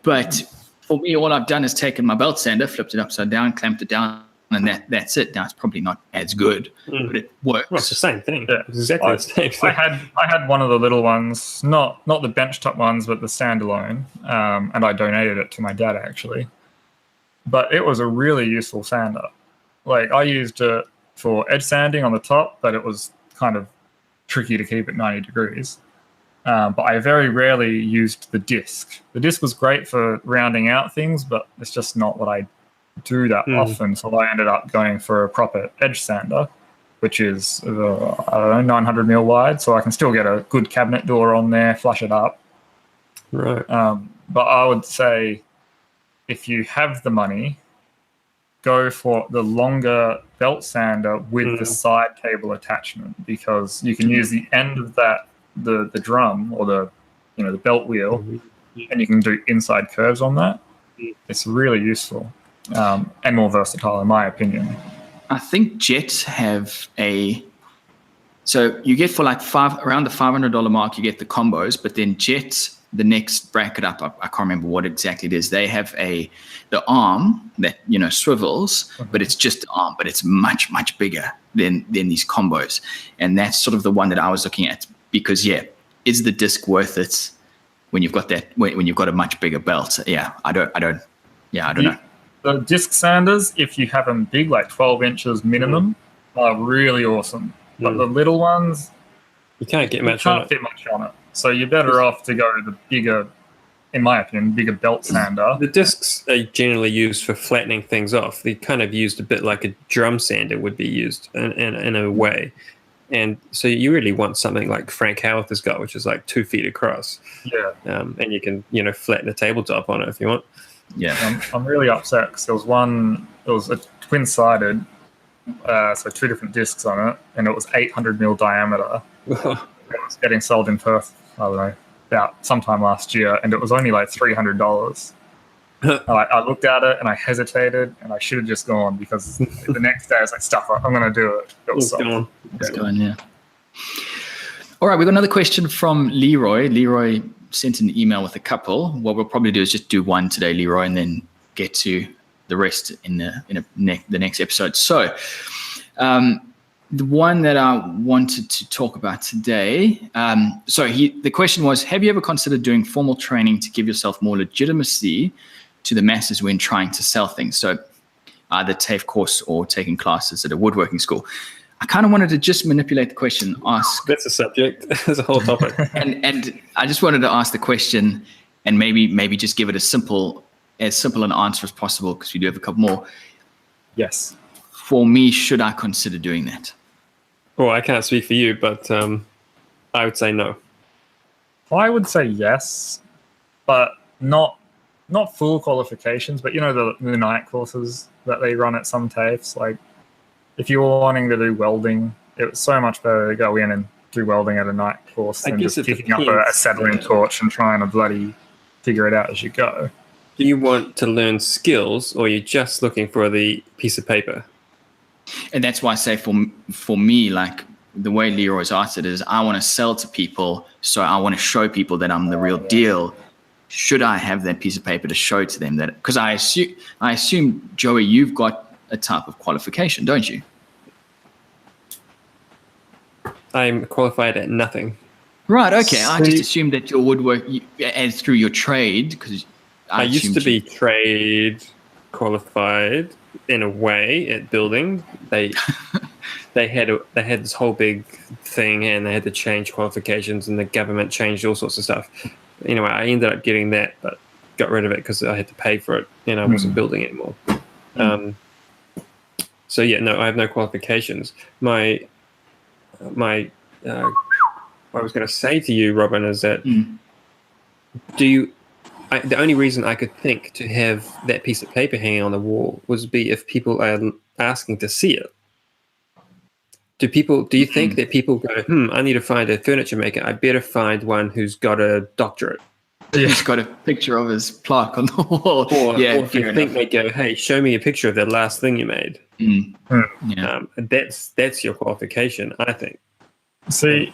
but for me, all I've done is taken my belt sander, flipped it upside down, clamped it down, and that's it. Now it's probably not as good, but it works. Well, it's the same thing. Yeah. It's exactly the same thing. I had one of the little ones, not the benchtop ones, but the standalone, and I donated it to my dad actually. But it was a really useful sander. Like I used it for edge sanding on the top, but it was kind of tricky to keep at 90 degrees. But I very rarely used the disc. The disc was great for rounding out things, but it's just not what I do that often. So I ended up going for a proper edge sander, which is, 900 mil wide. So I can still get a good cabinet door on there, flush it up. Right. But I would say if you have the money, go for the longer belt sander with the side table attachment, because you can use the end of that, the drum or the belt wheel, and you can do inside curves on that. It's really useful and more versatile, in my opinion. I think Jets have so you get for like around the $500 mark, you get the combos, but then Jets, the next bracket up, I can't remember what exactly it is. They have the arm that swivels, but it's just the arm, but it's much, much bigger than these combos, and that's sort of the one that I was looking at. Because is the disc worth it when you've got when you've got a much bigger belt? Yeah, I don't know. The disc sanders, if you have them big, like 12 inches minimum, are really awesome. But the little ones, you can't get much on it. Fit much on it. So you're better off to go to the bigger, in my opinion, bigger belt sander. The discs are generally used for flattening things off. They're kind of used a bit like a drum sander would be used in a way. And so you really want something like Frank Howarth has got, which is like 2 feet across. Yeah. And you can, flatten a tabletop on it if you want. Yeah. I'm really upset because there was a twin-sided, so 2 different discs on it, and it was 800 mil diameter. It was getting sold in Perth, I don't know, about sometime last year, and it was only like $300. I looked at it and I hesitated, and I should have just gone, because the next day I was like, stuff it, I'm going to do it. It was sold. It's going, yeah. All right, we've got another question from Leroy. Leroy sent an email with a couple. What we'll probably do is just do one today, Leroy, and then get to the rest in the next episode. So the one that I wanted to talk about today, the question was, have you ever considered doing formal training to give yourself more legitimacy to the masses when trying to sell things? So either TAFE course or taking classes at a woodworking school. I kind of wanted to just manipulate the question, ask. That's a subject. That's a whole topic. and I just wanted to ask the question and maybe just give it as simple an answer as possible, because we do have a couple more. Yes. For me, should I consider doing that? Well, I can't speak for you, but I would say no. I would say yes, but not full qualifications, but the night courses that they run at some TAFEs. Like, if you were wanting to do welding, it was so much better to go in and do welding at a night course than just picking up a acetylene torch and trying to bloody figure it out as you go. Do you want to learn skills, or are you just looking for the piece of paper? And that's why I say for me, like the way Leroy's asked it is, I want to sell to people, so I want to show people that I'm the real deal. Should I have that piece of paper to show to them that? Because I assume, Joey, you've got a type of qualification, don't you? I'm qualified at nothing. Right. Okay. I just assumed that your woodwork, and through your trade, because I used to be trade qualified in a way at building. They had this whole big thing, and they had to change qualifications, and the government changed all sorts of stuff. Anyway, I ended up getting that, but got rid of it because I had to pay for it, and I wasn't building anymore. So yeah, no, I have no qualifications. What I was going to say to you, Robin, is that the only reason I could think to have that piece of paper hanging on the wall was if people are asking to see it. Do you think that people go, I need to find a furniture maker. I better find one who's got a doctorate. He's got a picture of his plaque on the wall. Or yeah, do you think they go, hey, show me a picture of that last thing you made? Yeah. That's your qualification, I think. See,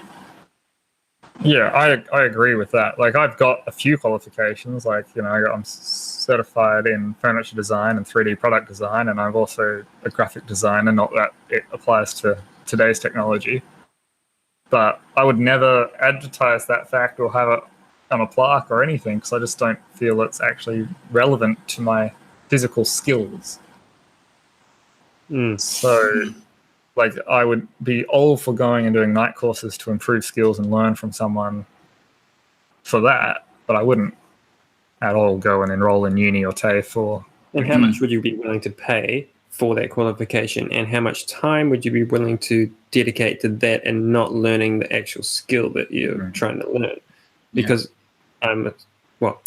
yeah, I agree with that. Like, I've got a few qualifications. Like, I'm certified in furniture design and 3D product design, and I'm also a graphic designer. Not that it applies to today's technology, but I would never advertise that fact or have it on a plaque or anything, because I just don't feel it's actually relevant to my physical skills. So, like, I would be all for going and doing night courses to improve skills and learn from someone for that, but I wouldn't at all go and enroll in uni or TAFE or... And how much would you be willing to pay for that qualification, and how much time would you be willing to dedicate to that and not learning the actual skill that you're trying to learn? Because like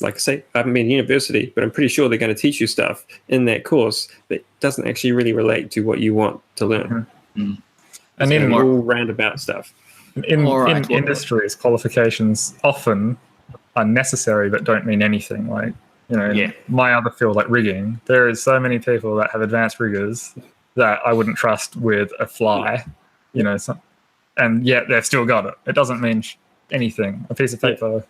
I say, I haven't been to university, but I'm pretty sure they're going to teach you stuff in that course that doesn't actually really relate to what you want to learn. And in all roundabout stuff. In industries, qualifications often are necessary but don't mean anything. Like, my other field, like rigging, there is so many people that have advanced riggers that I wouldn't trust with a fly, and yet they've still got it. It doesn't mean anything. A piece of paper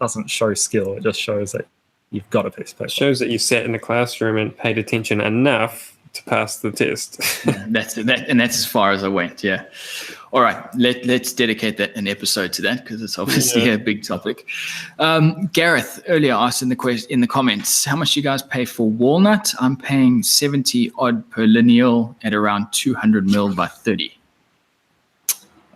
doesn't show skill. It just shows that you've got a piece of paper. It shows that you sat in the classroom and paid attention enough to pass the test. That's as far as I went. Yeah. All right. Let's dedicate an episode to that, because it's obviously a big topic. Gareth earlier asked in the comments, how much do you guys pay for walnut? I'm paying 70 odd per lineal at around 200 mil by 30.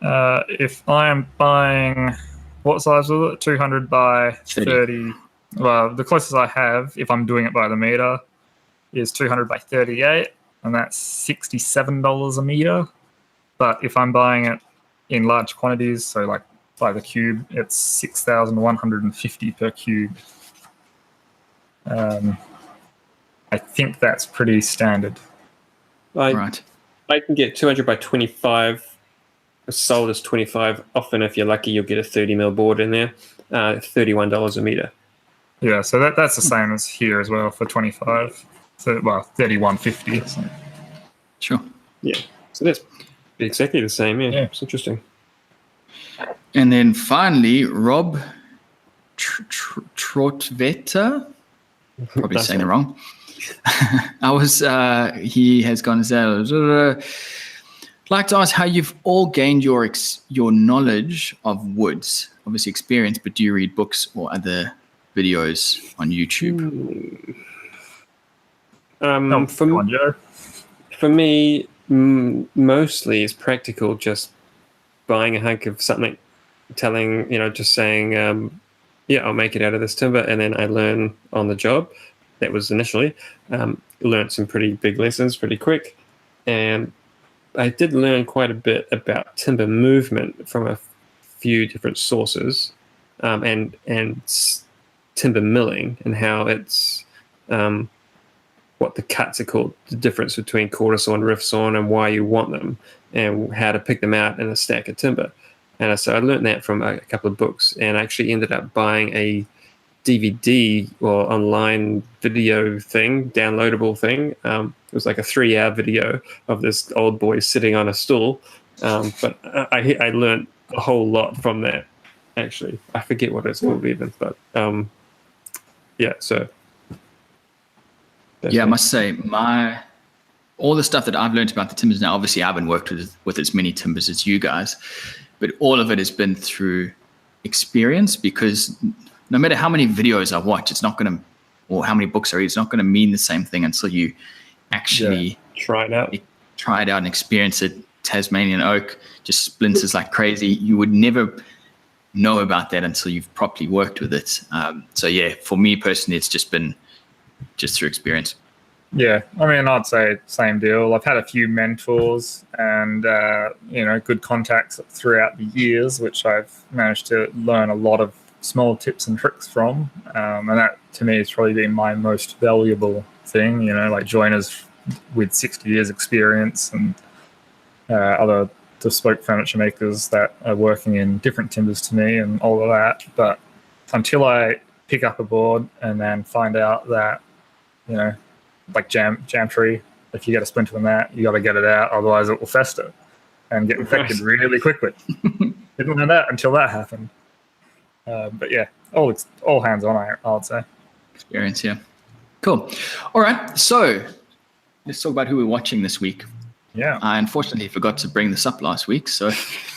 If I am buying, what size was it? 200 by 30. Well, the closest I have, if I'm doing it by the meter, is 200 by 38, and that's $67 a meter. But if I'm buying it in large quantities, so like by the cube, it's 6,150 per cube. I think that's pretty standard. Right. I can get 200 by 25, sold as 25. Often, if you're lucky, you'll get a 30 mil board in there, $31 a meter. Yeah, so that's the same as here as well for 25. So, well, 31.50. So. Sure. Yeah. So that's exactly the same. Yeah. It's interesting. And then finally, Rob Trotvetter, probably saying it wrong. He has gone and said, I'd like to ask how you've all gained your knowledge of woods. Obviously experience, but do you read books or other videos on YouTube? For me, mostly it's practical, just buying a hunk of something, just saying, I'll make it out of this timber, and then I learn on the job. That was initially. Learned some pretty big lessons pretty quick, and I did learn quite a bit about timber movement from a few different sources, and timber milling and how it's what the cuts are called, the difference between quarter sawn, rift sawn, and why you want them, and how to pick them out in a stack of timber. And so I learned that from a couple of books, and I actually ended up buying a DVD or online video thing, downloadable thing. It was like a 3-hour video of this old boy sitting on a stool. But I learned a whole lot from that, actually. I forget what it's called even, but so. I must say, all the stuff that I've learned about the timbers now, obviously I haven't worked with as many timbers as you guys, but all of it has been through experience, because no matter how many videos I watch, it's not going to, or how many books I read, it's not going to mean the same thing until you actually try it out and experience it. Tasmanian oak just splinters like crazy. You would never know about that until you've properly worked with it. For me personally, it's just been through experience. Yeah, I mean, I'd say same deal. I've had a few mentors and, good contacts throughout the years, which I've managed to learn a lot of small tips and tricks from. And that, to me, has probably been my most valuable thing, like joiners with 60 years experience and other bespoke furniture makers that are working in different timbers to me and all of that. But until I pick up a board and then find out that, like jam tree, if you get a splinter in that, you got to get it out, otherwise it will fester and get infected really quickly. Didn't learn that until that happened. But yeah, it's all hands on, I would say. Experience, yeah. Cool. All right, so let's talk about who we're watching this week. Yeah. I unfortunately forgot to bring this up last week, so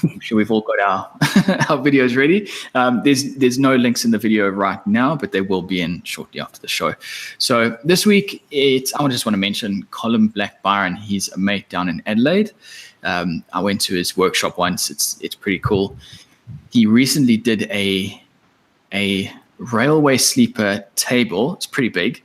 I'm sure we've all got our our videos ready. There's no links in the video right now, but they will be in shortly after the show. So this week, I just want to mention Colin Black Byron. He's a mate down in Adelaide. I went to his workshop once. It's pretty cool. He recently did a railway sleeper table. It's pretty big,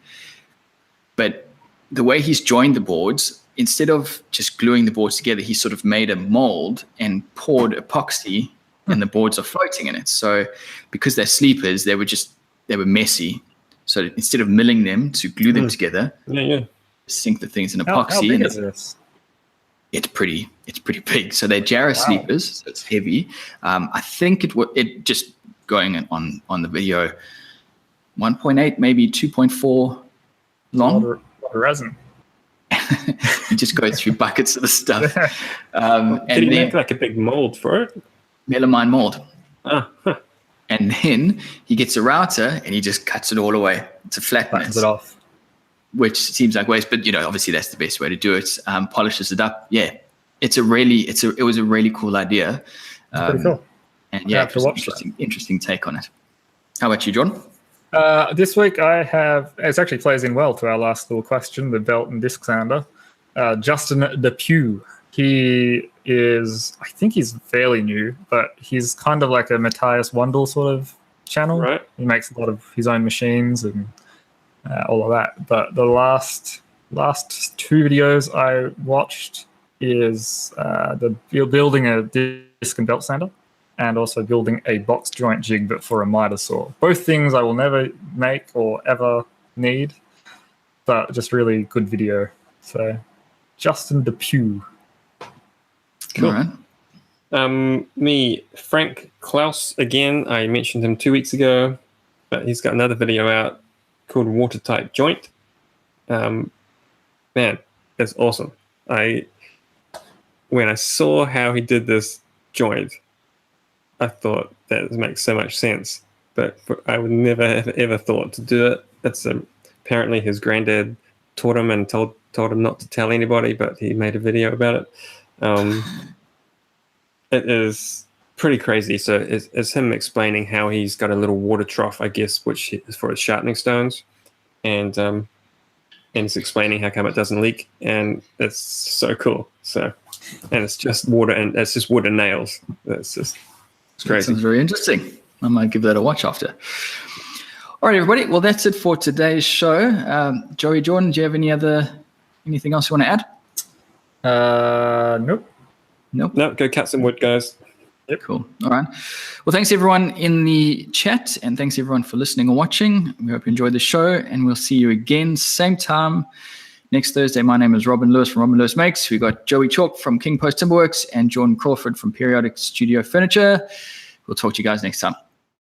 but the way he's joined the boards, instead of just gluing the boards together, he sort of made a mold and poured epoxy, and the boards are floating in it. So because they're sleepers, they were messy. So instead of milling them to glue them together, sink the things in epoxy. How big is this? It's pretty big. So they're Jarrah sleepers. So it's heavy. I think it just going on the video, 1.8, maybe 2.4 long. What a resin. You just go through buckets of the stuff. Did he make like a big mold for it? Melamine mold. And then he gets a router and he just cuts it all away to flatten Flattens it off. Which seems like waste, but obviously that's the best way to do it. Polishes it up. Yeah, it was a really cool idea. Pretty cool. And yeah, it was an interesting take on it. How about you, John? This week it actually plays in well to our last little question, the belt and disc sounder. Justin Depew. I think he's fairly new, but he's kind of like a Matthias Wandel sort of channel. Right. He makes a lot of his own machines and all of that. But the last two videos I watched is the building a disc and belt sander, and also building a box joint jig, but for a miter saw. Both things I will never make or ever need, but just really good video. So, Justin Depew. Cool. All right. Me, Frank Klaus, again, I mentioned him 2 weeks ago, but he's got another video out called Watertight Joint. Man, it's awesome. When I saw how he did this joint, I thought that makes so much sense, but I would never have ever thought to do it. That's apparently his granddad taught him and told him not to tell anybody, but he made a video about it. It is pretty crazy. So it's him explaining how he's got a little water trough, I guess, which is for his sharpening stones, and it's explaining how come it doesn't leak, and it's so cool. So, and it's just water, and it's just wood and nails. It's crazy. Sounds very interesting. I might give that a watch after. All right, everybody. Well, that's it for today's show. Joey, Jordan, do you have anything else you want to add? Nope. No, go cut some wood, guys. Yep. Cool. All right. Well, thanks everyone in the chat, and thanks everyone for listening or watching. We hope you enjoyed the show, and we'll see you again same time next Thursday. My name is Robin Lewis from Robin Lewis Makes. We got Joey Chalk from King Post Timberworks and Jordan Crawford from Periodic Studio Furniture. We'll talk to you guys next time.